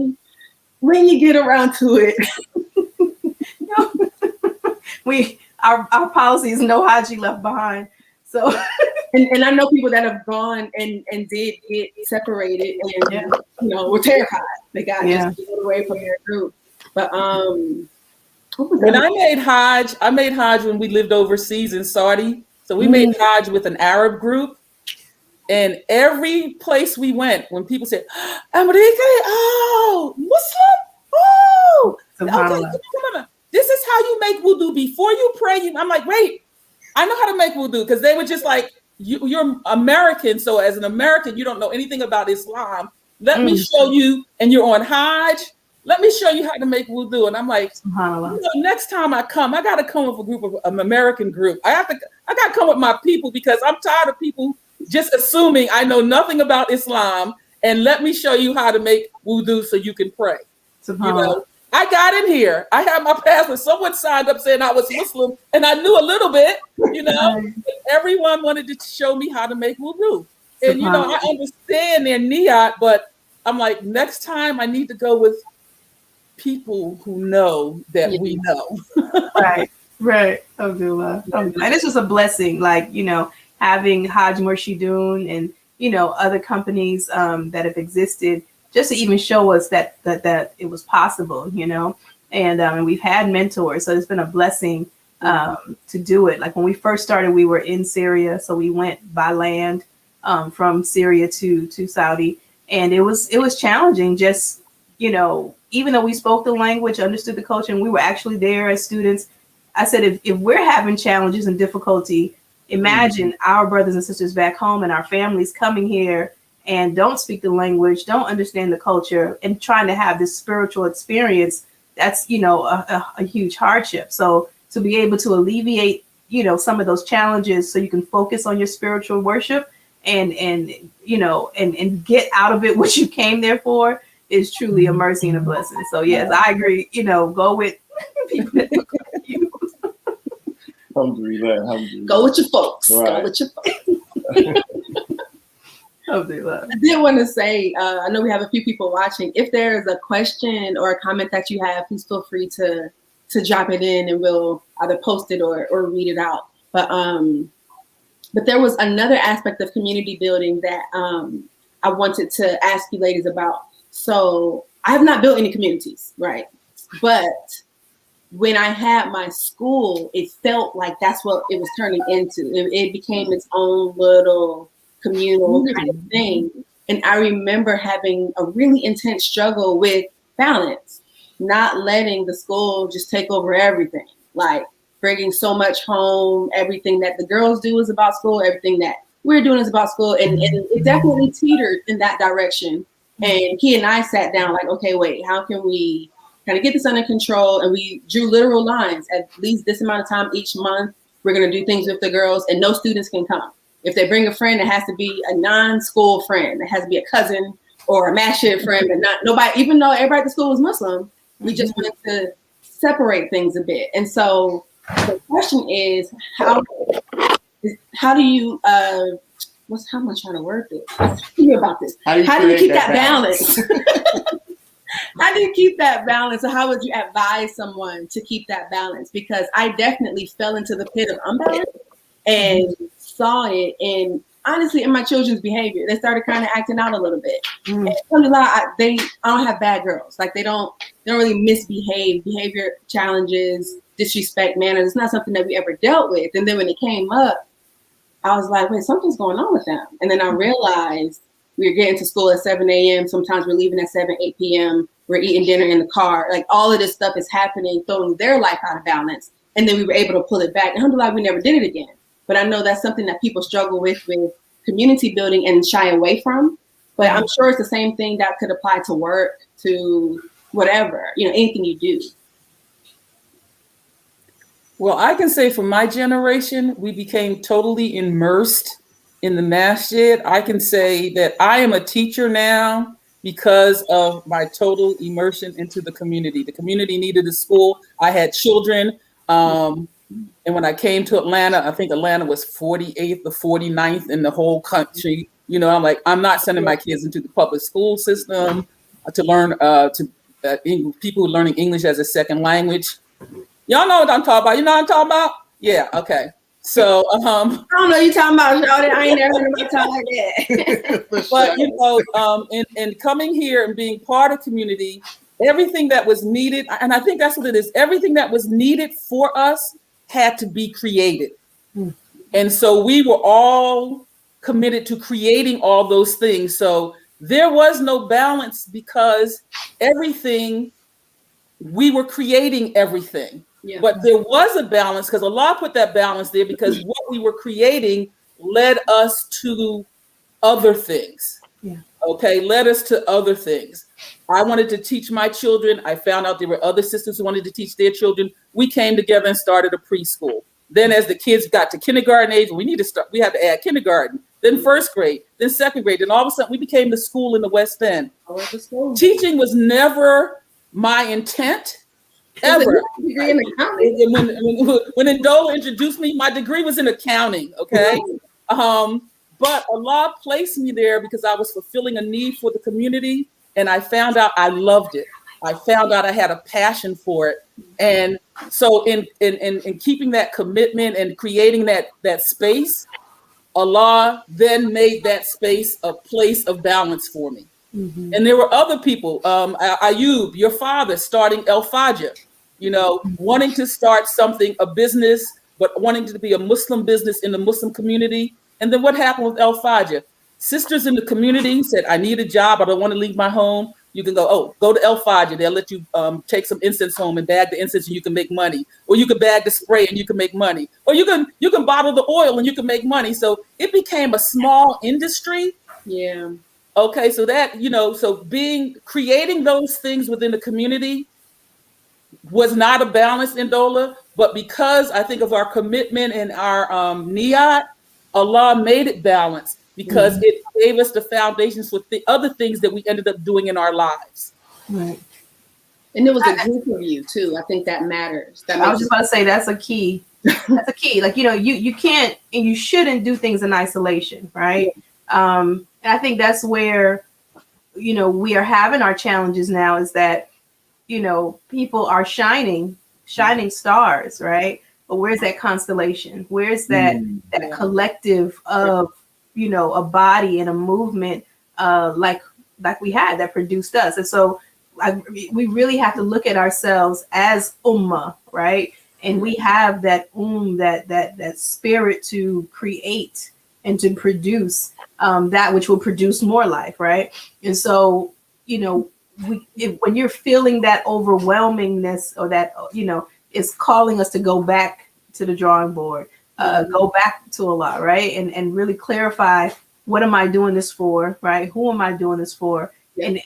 when you get around to it. Our policy is no Haji left behind. So, and I know people that have gone and did get separated and were terrified. They got just away from their group. But when I made Hajj when we lived overseas in Saudi. So we made Hajj with an Arab group, and every place we went, when people said, "America, oh, Muslim, oh, okay, come on. This is how you make wudu before you pray." I'm like, wait, I know how to make wudu, because they were just like, you're American, so as an American, you don't know anything about Islam. Let me show you, and you're on Hajj. Let me show you how to make wudu. And I'm like, next time I come, I got to come with a group of an American group. I got to come with my people, because I'm tired of people just assuming I know nothing about Islam. And let me show you how to make wudu so you can pray. I got in here. I had my passport. Someone signed up saying I was Muslim, and I knew a little bit, Everyone wanted to show me how to make wudu. And, I understand their niyat, but I'm like, next time I need to go with people who know that we know. Right. Alhamdulillah. And it's just a blessing, like, having Hajj Murshidun and, other companies that have existed, just to even show us that it was possible, and we've had mentors. So it's been a blessing to do it. Like when we first started, we were in Syria. So we went by land from Syria to Saudi. And it was challenging, just, even though we spoke the language, understood the culture, and we were actually there as students. I said, if we're having challenges and difficulty, imagine our brothers and sisters back home and our families coming here and don't speak the language, don't understand the culture, and trying to have this spiritual experience. That's, a huge hardship. So to be able to alleviate some of those challenges so you can focus on your spiritual worship and get out of it what you came there for is truly a mercy and a blessing. So yes, I agree. Go with people that look like you. Alhamdulillah. Go with your folks. Right. Go with your folks. Alhamdulillah. I did want to say, I know we have a few people watching. If there's a question or a comment that you have, please feel free to drop it in, and we'll either post it or read it out. But there was another aspect of community building that I wanted to ask you ladies about. So I have not built any communities, right? But when I had my school, it felt like that's what it was turning into. It became its own little communal kind of thing. And I remember having a really intense struggle with balance, not letting the school just take over everything, like bringing so much home. Everything that the girls do is about school. Everything that we're doing is about school. And it definitely teetered in that direction. And he and I sat down like, okay, wait, how can we kind of get this under control? And we drew literal lines. At least this amount of time each month, we're going to do things with the girls, and no students can come. If they bring a friend, it has to be a non-school friend. It has to be a cousin or a masjid friend, but not nobody, even though everybody at the school was Muslim, we just wanted to separate things a bit. And so the question is, how do you, how am I trying to word this? Think about this. How do you keep that balance? How do you keep that balance? Or how would you advise someone to keep that balance? Because I definitely fell into the pit of unbalance and saw it, and honestly, in my children's behavior, they started kind of acting out a little bit. And I don't have bad girls. Like they don't really misbehave. Behavior challenges, disrespect, manners. It's not something that we ever dealt with. And then when it came up, I was like, wait, something's going on with them. And then I realized we were getting to school at 7 a.m. Sometimes we're leaving at 7, 8 p.m. We're eating dinner in the car. Like all of this stuff is happening, throwing their life out of balance. And then we were able to pull it back. And alhamdulillah, we never did it again. But I know that's something that people struggle with community building and shy away from. But I'm sure it's the same thing that could apply to work, to whatever, anything you do. Well, I can say for my generation, we became totally immersed in the masjid. I can say that I am a teacher now because of my total immersion into the community. The community needed a school. I had children. And when I came to Atlanta, I think Atlanta was 48th or 49th in the whole country. I'm like, I'm not sending my kids into the public school system to learn people learning English as a second language. Y'all know what I'm talking about. You know what I'm talking about? Yeah. Okay. So I don't know you talking about. I ain't never heard about talk like that. But and coming here and being part of community, everything that was needed, and I think that's what it is. Everything that was needed for us had to be created. And so we were all committed to creating all those things. So there was no balance because we were creating everything. Yeah. But there was a balance because Allah put that balance there because what we were creating led us to other things. Yeah. Okay, led us to other things. I wanted to teach my children. I found out there were other sisters who wanted to teach their children. We came together and started a preschool. Then as the kids got to kindergarten age, we had to add kindergarten, then first grade, then second grade. And all of a sudden we became the school in the West End. Teaching was never my intent, ever. When Ndola introduced me, my degree was in accounting, okay? But Allah placed me there because I was fulfilling a need for the community, and I found out I loved it. I found out I had a passion for it. And so in keeping that commitment and creating that space, Allah then made that space a place of balance for me. Mm-hmm. And there were other people, Ayub, your father, starting El Fajr, wanting to start something, a business, but wanting to be a Muslim business in the Muslim community. And then what happened with El Fajr? Sisters in the community said, I need a job. I don't want to leave my home. You can go to El Fajr. They'll let you take some incense home and bag the incense and you can make money. Or you can bag the spray and you can make money. Or you can bottle the oil and you can make money. So it became a small industry. Yeah. Okay, so that, creating those things within the community was not a balance in Dola, but because I think of our commitment and our niyat, Allah made it balanced because it gave us the foundations for the other things that we ended up doing in our lives. Right. And it was a group of you too. I think that matters. I was just about to say that's a key. That's a key. Like, you can't and you shouldn't do things in isolation, right? And I think that's where, we are having our challenges now is that, people are shining stars, right? But where's that constellation? Where's that collective of, a body and a movement like we had that produced us? And so we really have to look at ourselves as ummah, right? And we have that that spirit to create and to produce that which will produce more life, right? And so, when you're feeling that overwhelmingness or that, it's calling us to go back to the drawing board, go back to Allah, right? And really clarify, what am I doing this for, right? Who am I doing this for? And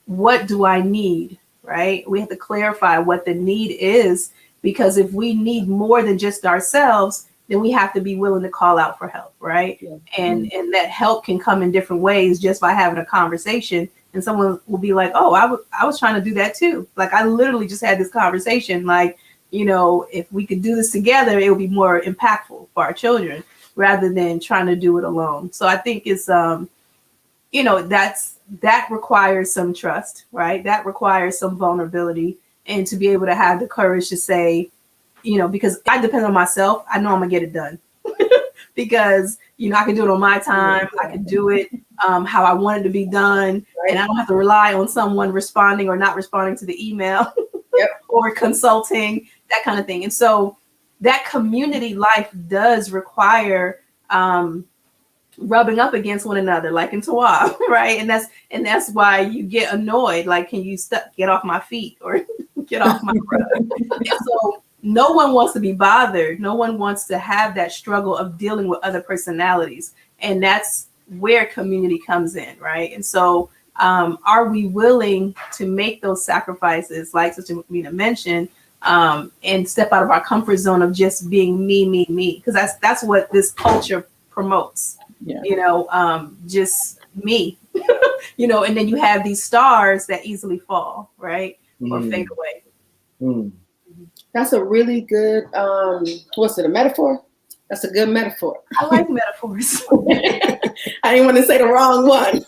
what do I need, right? We have to clarify what the need is, because if we need more than just ourselves, then we have to be willing to call out for help, right? Yeah. And that help can come in different ways just by having a conversation. And someone will be like, oh, I was trying to do that too. Like, I literally just had this conversation. Like, if we could do this together, it would be more impactful for our children rather than trying to do it alone. So I think it's, that requires some trust, right? That requires some vulnerability, and to be able to have the courage to say, because I depend on myself, I know I'm gonna get it done. Because, I can do it on my time. I can do it how I want it to be done. And I don't have to rely on someone responding or not responding to the email or consulting, that kind of thing. And so that community life does require rubbing up against one another, like in Tawaf, right? And that's why you get annoyed. Like, can you get off my feet or get off my rug? And so no one wants to be bothered. No one wants to have that struggle of dealing with other personalities. And that's where community comes in, right? And so are we willing to make those sacrifices, like Sister Mukmina mentioned, and step out of our comfort zone of just being me? Because that's what this culture promotes. Yeah. Just me. And then you have these stars that easily fall, right? Or fade away. That's a really good, what's it, a metaphor? That's a good metaphor. I like metaphors. I didn't want to say the wrong one.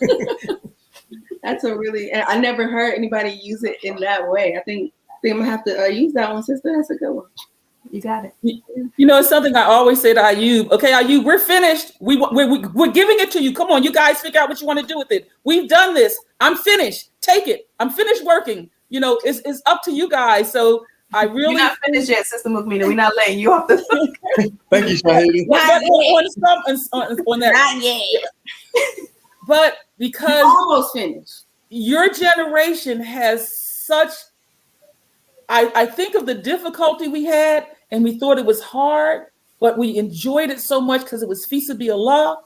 That's a really, I never heard anybody use it in that way. I think I'm going to have to use that one, sister. That's a good one. You got it. It's something I always say to Ayub. Okay, Ayub, we're finished. We're giving it to you. Come on, you guys figure out what you want to do with it. We've done this. I'm finished. Take it. I'm finished working. It's up to you guys. So I really You're not finished yet, Sister Mukmina. We're not letting you off the Thank you, Shahida. on that. Not yet. But because almost finished. Your generation has such, I think of the difficulty we had, and we thought it was hard, but we enjoyed it so much because it was fi sabilillah.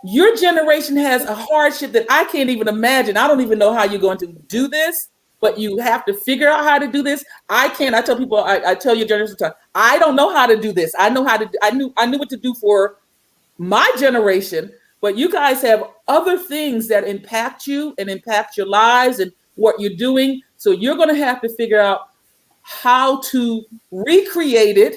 Your generation has a hardship that I can't even imagine. I don't even know how you're going to do this, but you have to figure out how to do this. I can't. I tell people, I tell your generation, I don't know how to do this. I know how to. I knew what to do for my generation, but you guys have other things that impact you and impact your lives and what you're doing. So you're going to have to figure out how to recreate it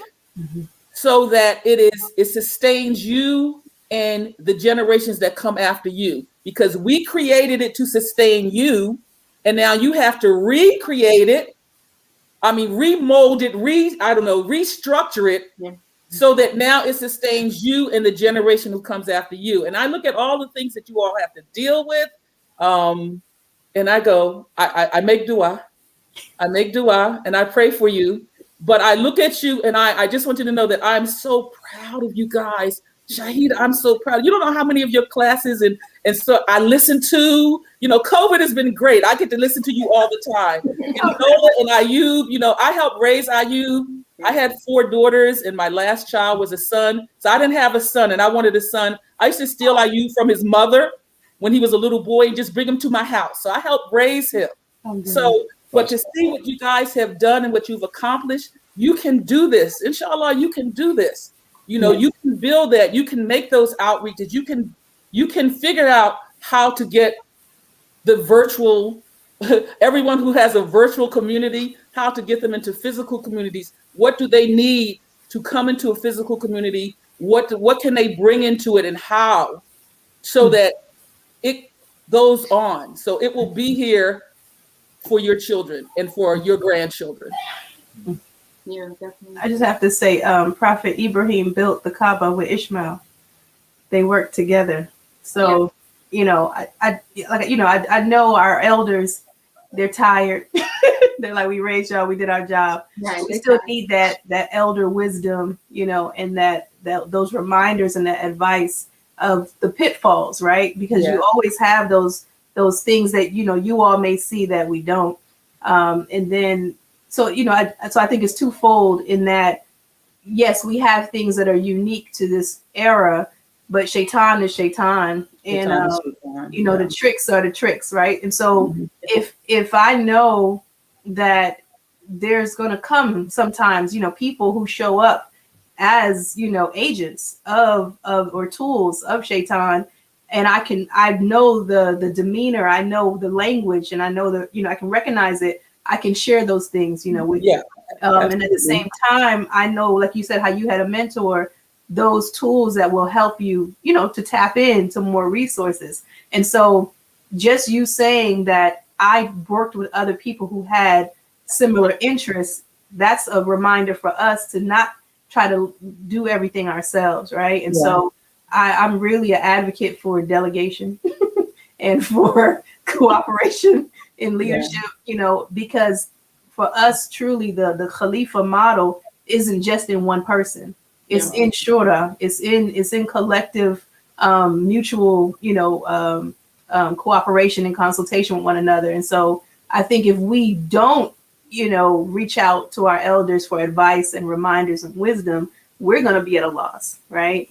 so that it sustains you and the generations that come after you, because we created it to sustain you, and now you have to recreate it. I mean, remold it, restructure it so that now it sustains you and the generation who comes after you. And I look at all the things that you all have to deal with, and I go, I make dua. I make dua and I pray for you, but I look at you and I just want you to know that I'm so proud of you guys. Shahida, I'm so proud. You don't know how many of your classes and so I listen to, COVID has been great. I get to listen to you all the time. Nola and Ayub, I helped raise Ayub. I had 4 daughters and my last child was a son. So I didn't have a son and I wanted a son. I used to steal Ayub from his mother when he was a little boy and just bring him to my house. So I helped raise him. So But to see what you guys have done and what you've accomplished, you can do this. Inshallah, you can do this. You know, you can build that. You can make those outreaches. You can figure out how to get the virtual, everyone who has a virtual community, how to get them into physical communities. What do they need to come into a physical community? What can they bring into it, and how, so that it goes on. So it will be here for your children and for your grandchildren. Yeah, definitely. I just have to say, Prophet Ibrahim built the Kaaba with Ishmael. They worked together. So, you know, I know our elders, they're tired. They're like, we raised y'all, we did our job. Right, We still need that elder wisdom, you know, and that those reminders and that advice of the pitfalls, right? Because you always have those things that, you know, you all may see that we don't. And then, so, you know, I think it's twofold in that, yes, we have things that are unique to this era, but Shaitan is Shaitan. And, you know, the tricks are the tricks, right? And so if I know that there's going to come sometimes, you know, people who show up as, you know, agents of or tools of Shaitan, and I know the demeanor, I know the language, and I know the, you know, I can recognize it. I can share those things, you know, with you. And at the same time, I know, like you said, how you had a mentor, those tools that will help you, you know, to tap into more resources. And so just you saying that I worked with other people who had similar interests, that's a reminder for us to not try to do everything ourselves, right? And so I'm really an advocate for delegation and for cooperation in leadership, you know, because for us, truly, the Khalifa model isn't just in one person. It's in shura. It's in collective, mutual, you know, cooperation and consultation with one another. And so I think if we don't, you know, reach out to our elders for advice and reminders and wisdom, we're going to be at a loss, right?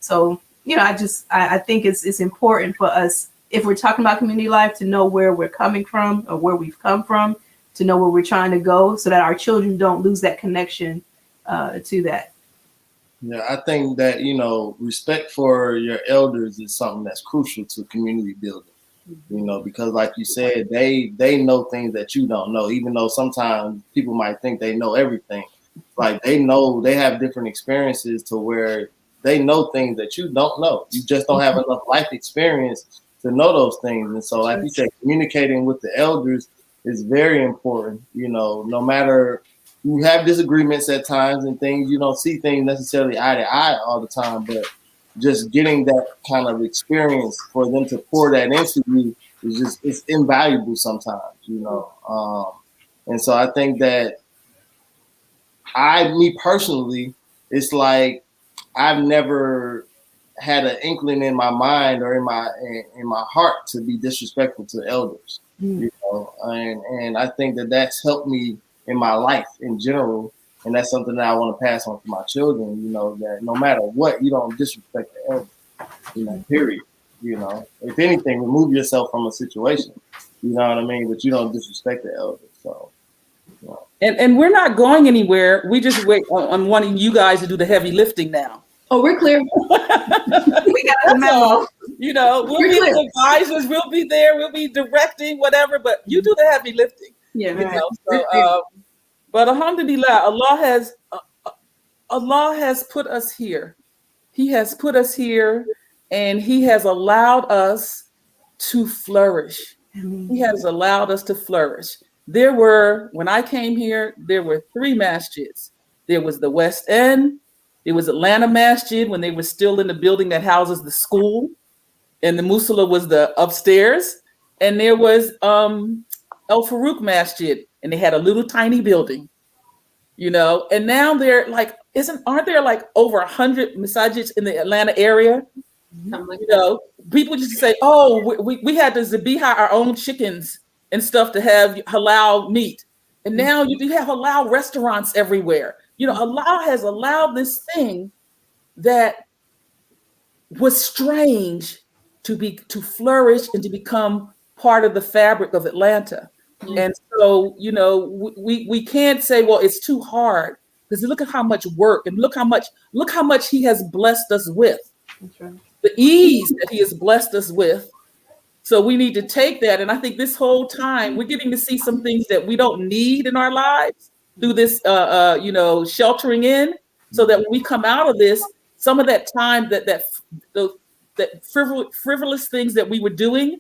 So, you know, I think it's important for us, if we're talking about community life, to know where we're coming from or where we've come from, to know where we're trying to go, so that our children don't lose that connection to that. Yeah, I think that, you know, respect for your elders is something that's crucial to community building. You know, because like you said, they know things that you don't know, even though sometimes people might think they know everything. Like they have different experiences to where they know things that you don't know. You just don't have enough life experience to know those things. And so, like you said, communicating with the elders is very important. You know, no matter, you have disagreements at times and things, you don't see things necessarily eye to eye all the time, but just getting that kind of experience for them to pour that into you is just, it's invaluable sometimes, you know. And so I think that me personally, it's like I've never had an inkling in my mind or in my heart to be disrespectful to elders, you know, and I think that that's helped me in my life in general. And that's something that I want to pass on to my children, you know, that no matter what, you don't disrespect the elders, you know, period. You know, if anything, remove yourself from a situation, you know what I mean? But you don't disrespect the elders. So, you know. And we're not going anywhere. We just wait on wanting you guys to do the heavy lifting now. Oh, we're clear. We got the memo. You know, we'll be the advisors, we'll be there, we'll be directing, whatever, but you do the heavy lifting. Yeah, you know. So, but alhamdulillah, Allah has put us here. He has put us here, and He has allowed us to flourish. He has allowed us to flourish. When I came here, there were 3 masjids. There was the West End, there was Atlanta Masjid when they were still in the building that houses the school, and the Musala was the upstairs, and there was El Farouk Masjid, and they had a little tiny building, you know. And now they're like, aren't there like over 100 masajids in the Atlanta area? You know, people used to say, "Oh, we had to zabiha our own chickens and stuff to have halal meat," and now you have halal restaurants everywhere. You know, Allah has allowed this thing that was strange to flourish and to become part of the fabric of Atlanta. And so, we can't say, well, it's too hard, because look at how much work and look how much he has blessed us with. That's right. The ease that he has blessed us with. So we need to take that. And I think this whole time we're getting to see some things that we don't need in our lives through this, sheltering in, so that when we come out of this, some of that time that frivolous things that we were doing,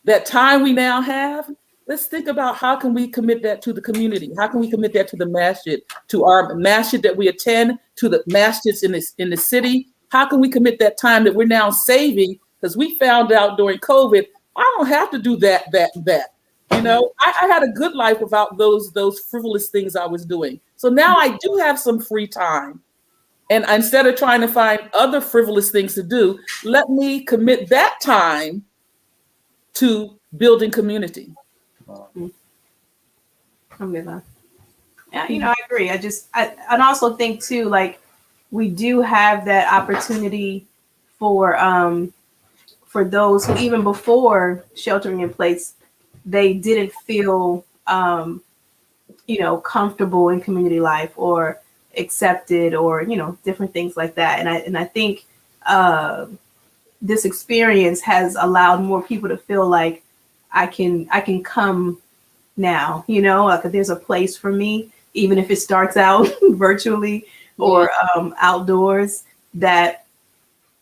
that time we now have, let's think about how can we commit that to the community? How can we commit that to the masjid, to our masjid that we attend, to the masjids in the city? How can we commit that time that we're now saving? Because we found out during COVID, I don't have to do that. I had a good life without those frivolous things I was doing. So now I do have some free time. And instead of trying to find other frivolous things to do, let me commit that time to building community. Yeah, I agree. I also think too, like, we do have that opportunity for those who, even before sheltering in place, they didn't feel comfortable in community life or accepted, or different things like that. And I think this experience has allowed more people to feel like I can come now, like there's a place for me, even if it starts out virtually or outdoors, that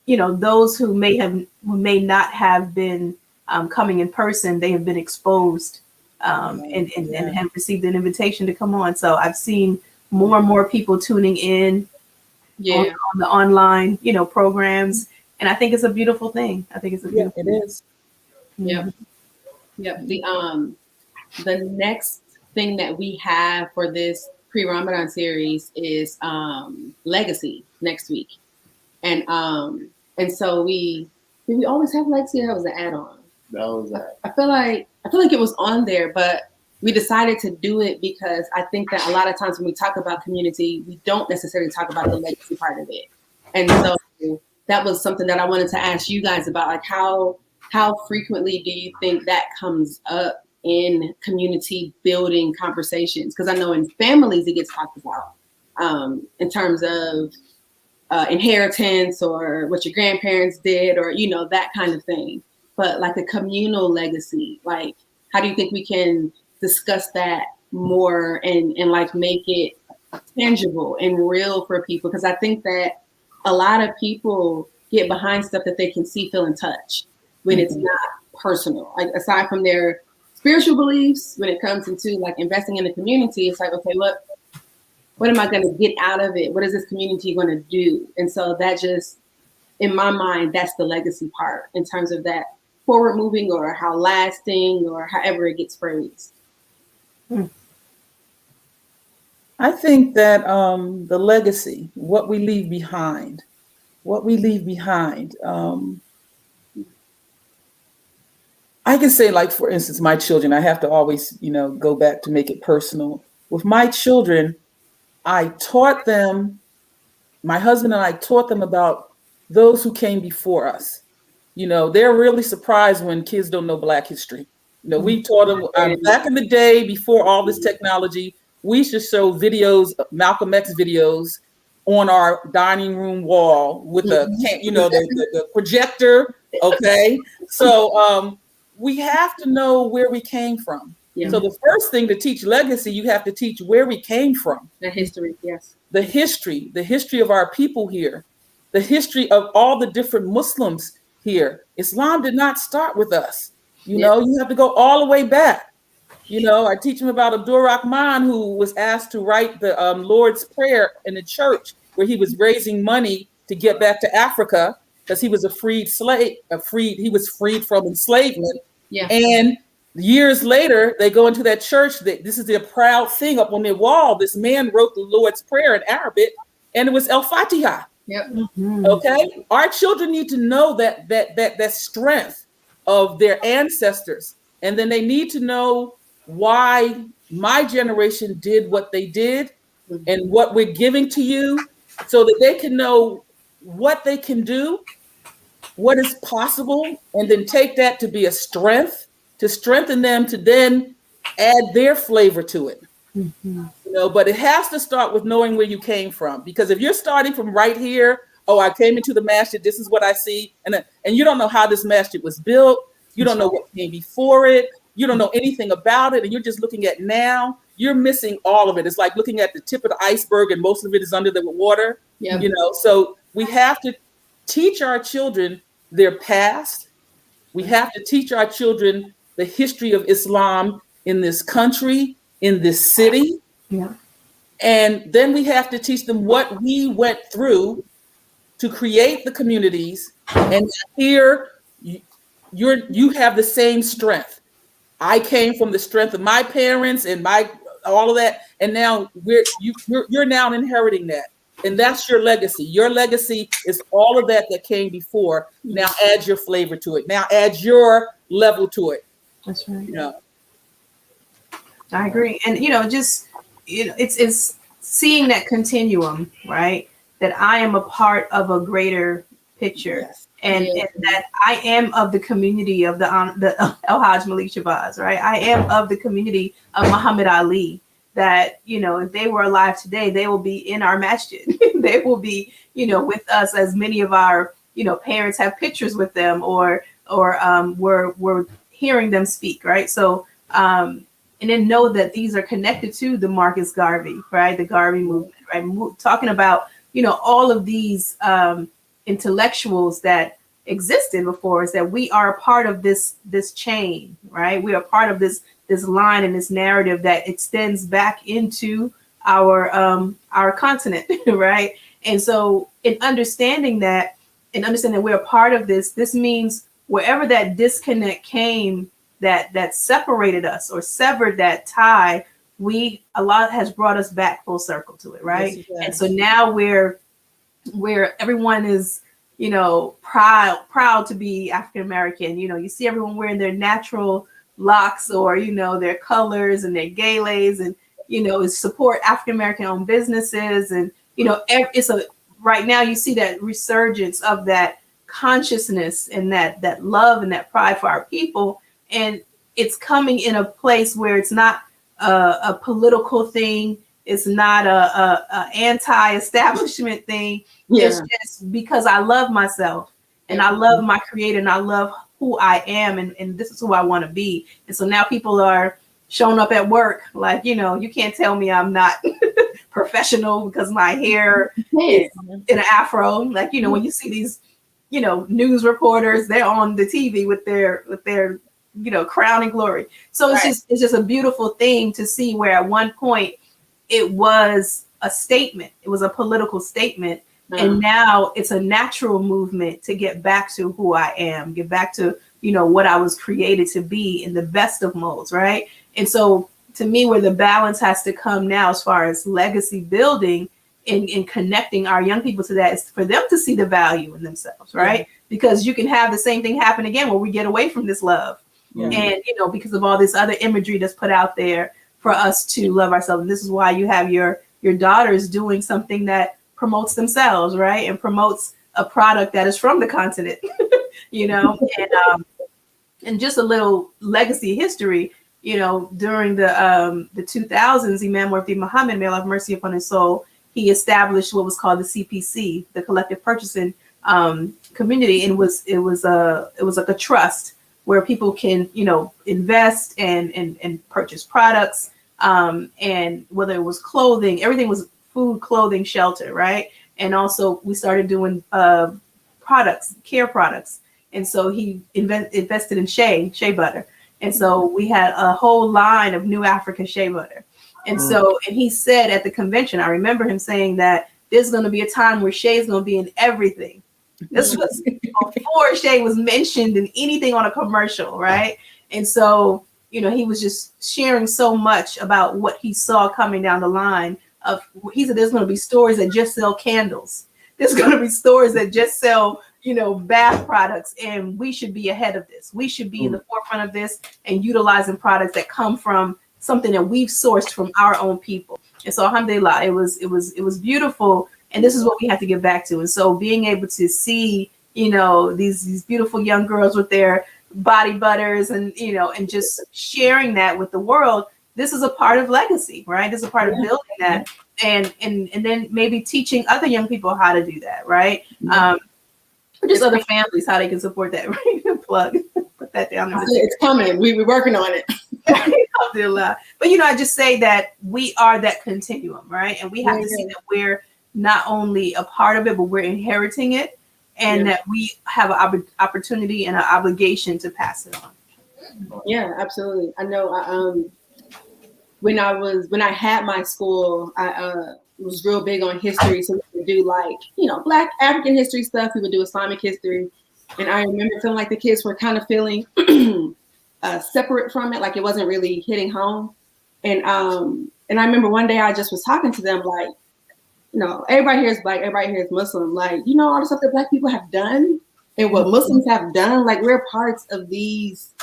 those who may not have been coming in person, they have been exposed and have received an invitation to come on. So I've seen more and more people tuning in on the online programs, and I think it's a beautiful thing. I think it's a beautiful thing. It is. Yep. The next thing that we have for this pre-Ramadan series is Legacy next week. And so did we always have Legacy, or that was an add-on? That was that. I feel like it was on there, but we decided to do it because I think that a lot of times when we talk about community, we don't necessarily talk about the legacy part of it. And so that was something that I wanted to ask you guys about, like how frequently do you think that comes up in community building conversations? Because I know in families it gets talked about in terms of inheritance or what your grandparents did, or that kind of thing. But like a communal legacy, like how do you think we can discuss that more and like make it tangible and real for people? Because I think that a lot of people get behind stuff that they can see, feel, and touch when it's not personal. Like, aside from their spiritual beliefs, when it comes into like investing in the community, it's like, okay, what am I going to get out of it? What is this community going to do? And so that just, in my mind, that's the legacy part in terms of that forward moving, or how lasting, or however it gets phrased. I think that the legacy, what we leave behind. I can say, like, for instance, my children, I have to always, go back to make it personal. With my children, I taught them, my husband and I taught them about those who came before us. They're really surprised when kids don't know Black history. We taught them back in the day, before all this technology, we used to show videos, Malcolm X videos, on our dining room wall with the projector. Okay. So we have to know where we came from. Yeah. So the first thing to teach legacy, you have to teach where we came from. The history, yes. The history of our people here, the history of all the different Muslims here. Islam did not start with us. You have to go all the way back. I teach them about Abdul Rahman, who was asked to write the Lord's Prayer in the church, where he was raising money to get back to Africa because he was a freed slave. He was freed from enslavement. Yeah. And years later, they go into that church. This is their proud thing up on their wall. This man wrote the Lord's Prayer in Arabic, and it was El Fatiha. Yep. Mm-hmm. Okay. Our children need to know that strength of their ancestors, and then they need to know why my generation did what they did and what we're giving to you, so that they can know what they can do, what is possible, and then take that to be a strength, to strengthen them to then add their flavor to it. Mm-hmm. You know, but it has to start with knowing where you came from. Because if you're starting from right here, oh, I came into the masjid, this is what I see, and you don't know how this masjid was built, you don't know what came before it, you don't know anything about it, and you're just looking at now, you're missing all of it. It's like looking at the tip of the iceberg, and most of it is under the water. Yep. You know, so we have to teach our children their past. We have to teach our children the history of Islam in this country, in this city. Yeah. And then we have to teach them what we went through to create the communities. And here you have the same strength. I came from the strength of my parents and all of that, and now you're now inheriting that. And that's your legacy. Your legacy is all of that came before. Now add your flavor to it. Now add your level to it. That's right. You know. I agree. And just it's seeing that continuum, right? That I am a part of a greater picture. Yes. And that I am of the community of the El Hajj Malik Shabazz, right? I am of the community of Muhammad Ali. That if they were alive today, they will be in our masjid. They will be with us, as many of our parents have pictures with them, or we're hearing them speak, right? So and then know that these are connected to the Marcus Garvey, right? The Garvey movement, right? Talking about all of these intellectuals that existed before us, that we are a part of this chain, right? We are part of this line and this narrative that extends back into our continent, right? And so in understanding that we're a part of this means wherever that disconnect came, that separated us or severed that tie, Allah has brought us back full circle to it, right? Yes, and so now we're everyone is proud to be African American. You see everyone wearing their natural locks or their colors and their galas, and support African American owned businesses, and it's right now you see that resurgence of that consciousness and that love and that pride for our people, and it's coming in a place where it's not a political thing. It's not a anti-establishment thing. Yeah. It's just because I love myself and I love my creator and I love who I am, and this is who I want to be. And so now people are showing up at work like, you can't tell me I'm not professional because my hair is in an afro. Like, when you see these, news reporters, they're on the TV with their crown and glory. So it's just a beautiful thing to see where at one point it was a statement. It was a political statement. And now it's a natural movement to get back to who I am, get back to, what I was created to be in the best of modes, right? And so to me, where the balance has to come now as far as legacy building in connecting our young people to that is for them to see the value in themselves, right? Because you can have the same thing happen again where we get away from this love. And, because of all this other imagery that's put out there for us to love ourselves. And this is why you have your daughters doing something that promotes themselves, right? And promotes a product that is from the continent, and just a little legacy history, during the 2000s, Imam Mufti Muhammad, may Allah have mercy upon his soul, he established what was called the CPC, the collective purchasing community. And it was like a trust where people can, invest and purchase products, and whether it was clothing, everything was food, clothing, shelter, right? And also we started doing products, care products. And so he invested in shea butter. And so we had a whole line of new African shea butter. And so, and he said at the convention, I remember him saying that there's going to be a time where shea is going to be in everything. This was before shea was mentioned in anything on a commercial, right? And so, he was just sharing so much about what he saw coming down the line. He said there's going to be stores that just sell candles. There's going to be stores that just sell, bath products, and we should be ahead of this. We should be in the forefront of this and utilizing products that come from something that we've sourced from our own people. And so, alhamdulillah, it was beautiful. And this is what we have to get back to. And so being able to see, these beautiful young girls with their, body butters and, and just sharing that with the world. This is a part of legacy, right? This is a part of building that, and then maybe teaching other young people how to do that, right? Or just other families how they can support that. Right? Plug, put that down. It's coming. We're working on it. But I just say that we are that continuum, right? And we have to see that we're not only a part of it, but we're inheriting it, and that we have an opportunity and an obligation to pass it on. Yeah, absolutely. I know. When I had my school, I was real big on history, so we would do Black African history stuff. We would do Islamic history, and I remember feeling like the kids were kind of feeling separate from it, like it wasn't really hitting home. And I remember one day I just was talking to them like, everybody here is Black, everybody here is Muslim. Like, all the stuff that Black people have done and what Muslims have done, like we're parts of these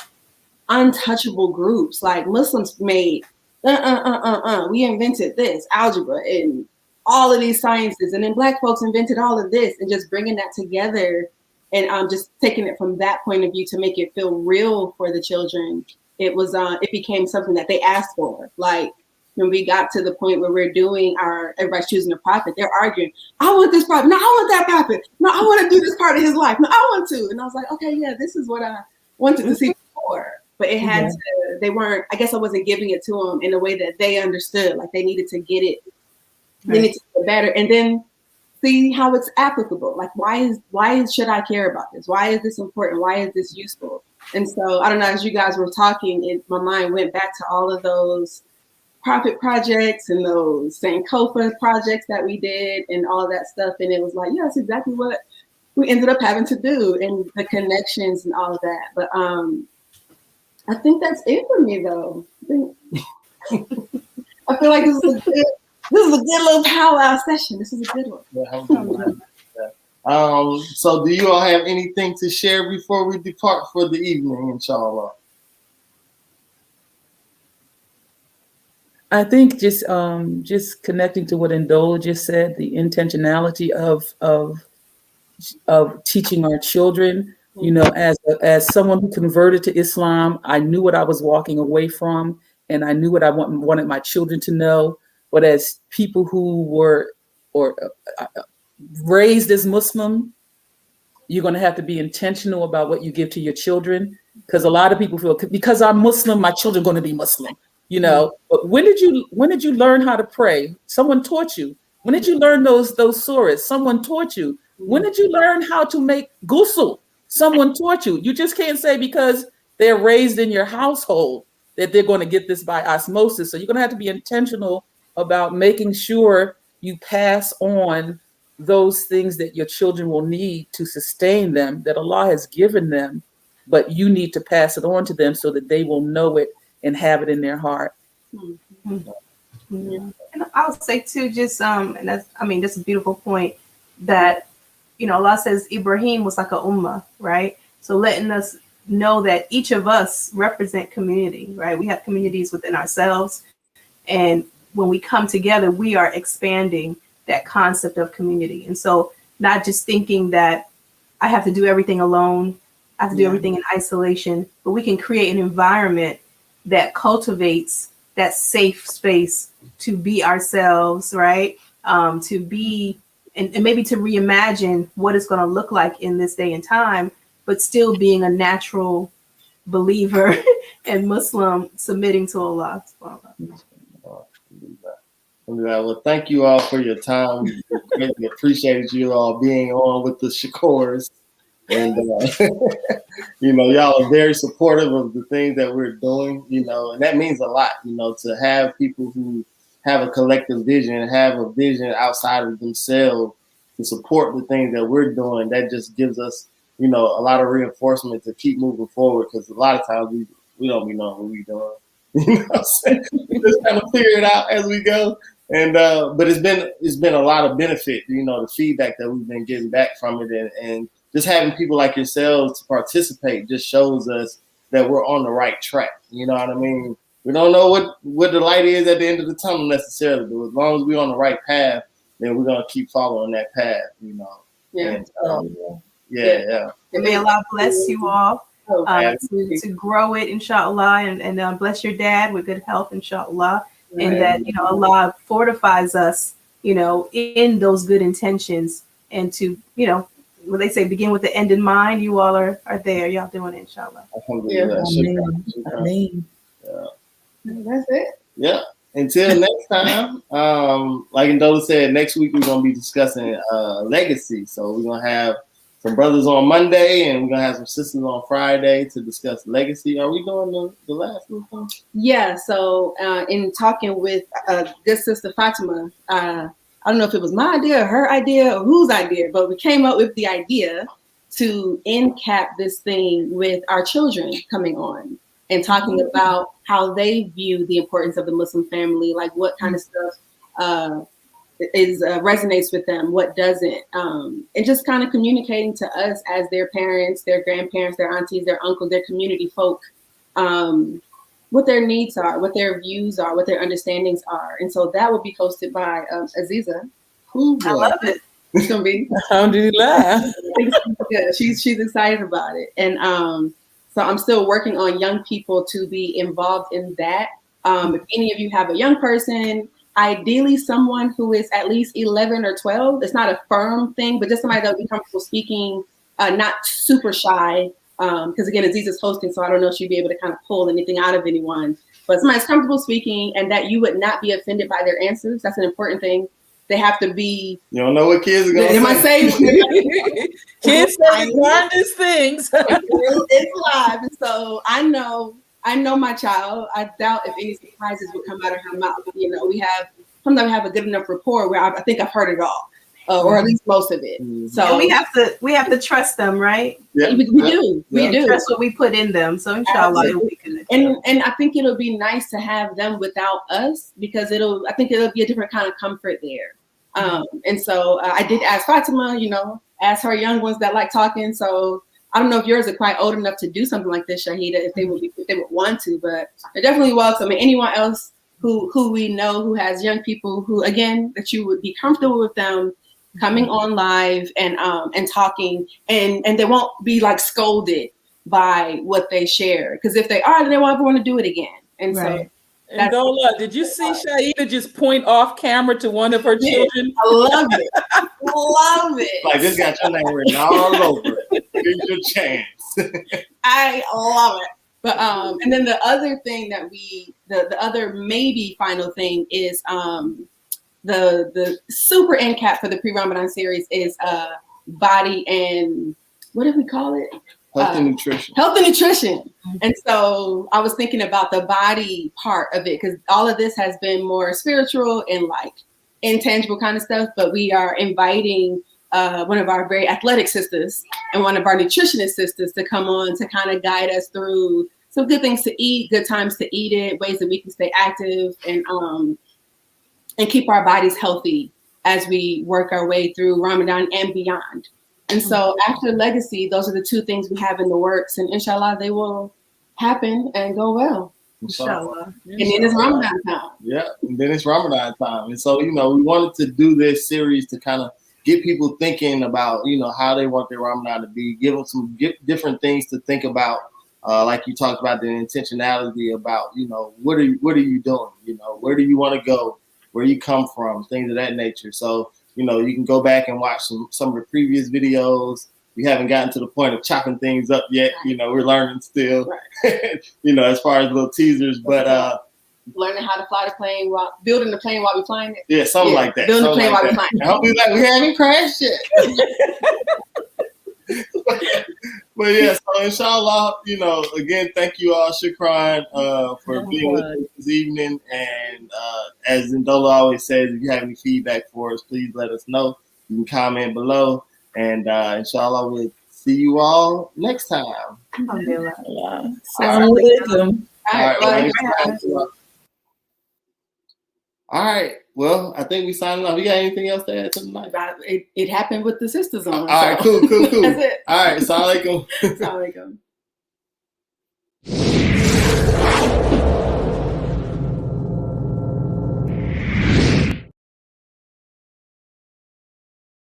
untouchable groups. Like Muslims made we invented this algebra and all of these sciences, and then Black folks invented all of this, and just bringing that together and just taking it from that point of view to make it feel real for the children. It became something that they asked for. Like when we got to the point where we're doing everybody's choosing a prophet, they're arguing, I want this prophet, no, I want that prophet, no, I want to do this part of his life, no, I want to. And I was like, okay, yeah, this is what I wanted to see before. But it had to, they weren't, I guess I wasn't giving it to them in a way that they understood. Like they needed to get it, they needed to get better, and then see how it's applicable. Like why should I care about this? Why is this important? Why is this useful? And so I don't know, as you guys were talking, my mind went back to all of those prophet projects and those Sankofa projects that we did and all of that stuff. And it was like, yeah, that's exactly what we ended up having to do, and the connections and all of that. But I think that's it for me, though. I feel like this is a good little powwow session. This is a good one. So do you all have anything to share before we depart for the evening, inshallah? I think just connecting to what Ndola just said, the intentionality of teaching our children. As someone who converted to Islam, I knew what I was walking away from, and I knew what I wanted my children to know. But as people who were raised as Muslim, you're going to have to be intentional about what you give to your children, because a lot of people feel because I'm Muslim, my children are going to be Muslim. But when did you learn how to pray? Someone taught you. When did you learn those surahs? Someone taught you. When did you learn how to make ghusl? Someone taught you. You just can't say because they're raised in your household that they're going to get this by osmosis. So you're going to have to be intentional about making sure you pass on those things that your children will need to sustain them, that Allah has given them, but you need to pass it on to them so that they will know it and have it in their heart. And I would say too, just and that's a beautiful point that Allah says Ibrahim was like a ummah, right? So letting us know that each of us represent community, right? We have communities within ourselves, and when we come together, we are expanding that concept of community. And so not just thinking that I have to do everything alone, I have to do everything in isolation, but we can create an environment that cultivates that safe space to be ourselves, right? To be, and maybe to reimagine what it's going to look like in this day and time, but still being a natural believer and Muslim submitting to Allah. Well, thank you all for your time. We greatly appreciated you all being on with the Shakors. And, y'all are very supportive of the things that we're doing, and that means a lot, to have people who have a collective vision and have a vision outside of themselves to support the things that we're doing. That just gives us, a lot of reinforcement to keep moving forward, because a lot of times we don't be knowing what we're doing. You know what I'm saying? We just kind of figure it out as we go. And but it's been a lot of benefit, the feedback that we've been getting back from it, and just having people like yourselves to participate just shows us that we're on the right track. You know what I mean? We don't know what the light is at the end of the tunnel necessarily, but as long as we're on the right path, then we're gonna keep following that path. And may Allah bless you all. to grow it, inshallah, and bless your dad with good health, inshallah, and that Allah fortifies us, in those good intentions, and to when they say begin with the end in mind, you all are there, y'all doing it, inshallah. Ameen. That's it. Yeah. Until next time, like Ndola said, next week we're gonna be discussing legacy. So we're gonna have some brothers on Monday, and we're gonna have some sisters on Friday to discuss legacy. Are we doing the last one? Yeah. So in talking with good sister Fatima, I don't know if it was my idea or her idea or whose idea, but we came up with the idea to end cap this thing with our children coming on and talking about how they view the importance of the Muslim family, like what kind of stuff resonates with them, what doesn't, and just kind of communicating to us as their parents, their grandparents, their aunties, their uncles, their community folk, what their needs are, what their views are, what their understandings are. And so that will be hosted by Aziza. I love it. It's gonna be. Alhamdulillah. Good. She's excited about it, and so I'm still working on young people to be involved in that. If any of you have a young person, ideally someone who is at least 11 or 12. It's not a firm thing, but just somebody that will be comfortable speaking, not super shy. Because again, Aziza's hosting, so I don't know if she'd be able to kind of pull anything out of anyone. But somebody's comfortable speaking and that you would not be offended by their answers. That's an important thing. They have to be. You don't know what kids are going to say. Kids say the darndest things. It's live. And so I know my child. I doubt if any surprises would come out of her mouth. Sometimes we have a good enough rapport where I think I've heard it all. Or at least most of it. So and we have to trust them, right? Yeah. We do. We do. Trust what we put in them. So inshallah, it'll be good. And I think it'll be nice to have them without us because I think it'll be a different kind of comfort there. And so I did ask Fatima, ask her young ones that like talking. So I don't know if yours are quite old enough to do something like this, Shahida, if they would want to, but they're definitely welcome. And anyone else who we know who has young people who, again, that you would be comfortable with them coming on live and talking, and they won't be like scolded by what they share. Because if they are, then they won't ever want to do it again. And right. so And Dola, did you see Shaida just point off camera to one of her children? I love it. Love it. Like, this got your name written all over it. Here's your chance. I love it. But and then the other thing that the other maybe final thing is the super end cap for the Pre-Ramadan series is body and what did we call it? Health and nutrition. Health and nutrition. And so I was thinking about the body part of it because all of this has been more spiritual and like intangible kind of stuff. But we are inviting one of our very athletic sisters and one of our nutritionist sisters to come on to kind of guide us through some good things to eat, good times to eat it, ways that we can stay active and keep our bodies healthy as we work our way through Ramadan and beyond. And so after legacy, those are the two things we have in the works, and inshallah, they will happen and go well. Inshallah. And then it's Ramadan time. Yeah, and then it's Ramadan time. And so, we wanted to do this series to kind of get people thinking about, how they want their Ramadan to be, give them some different things to think about. Like you talked about the intentionality about, what are you doing? Where do you want to go? Where you come from? Things of that nature. So, you can go back and watch some of the previous videos. We haven't gotten to the point of chopping things up yet. Right. We're learning still, right. As far as little teasers, but learning how to fly the plane building the plane while we're flying it. Yeah, something like that. Building the plane while we're flying it. I hope we haven't crashed yet. But yeah, so inshallah, again, thank you all, Shukran, for being with us this evening. And as Ndola always says, if you have any feedback for us, please let us know. You can comment below. And inshallah, we'll see you all next time. Assalamu alaikum. All right. Well, I think we signed off. You got anything else to add tonight? It happened with the sisters on. All right, cool. That's it. All right. Assalamu alaikum. Assalamu alaikum.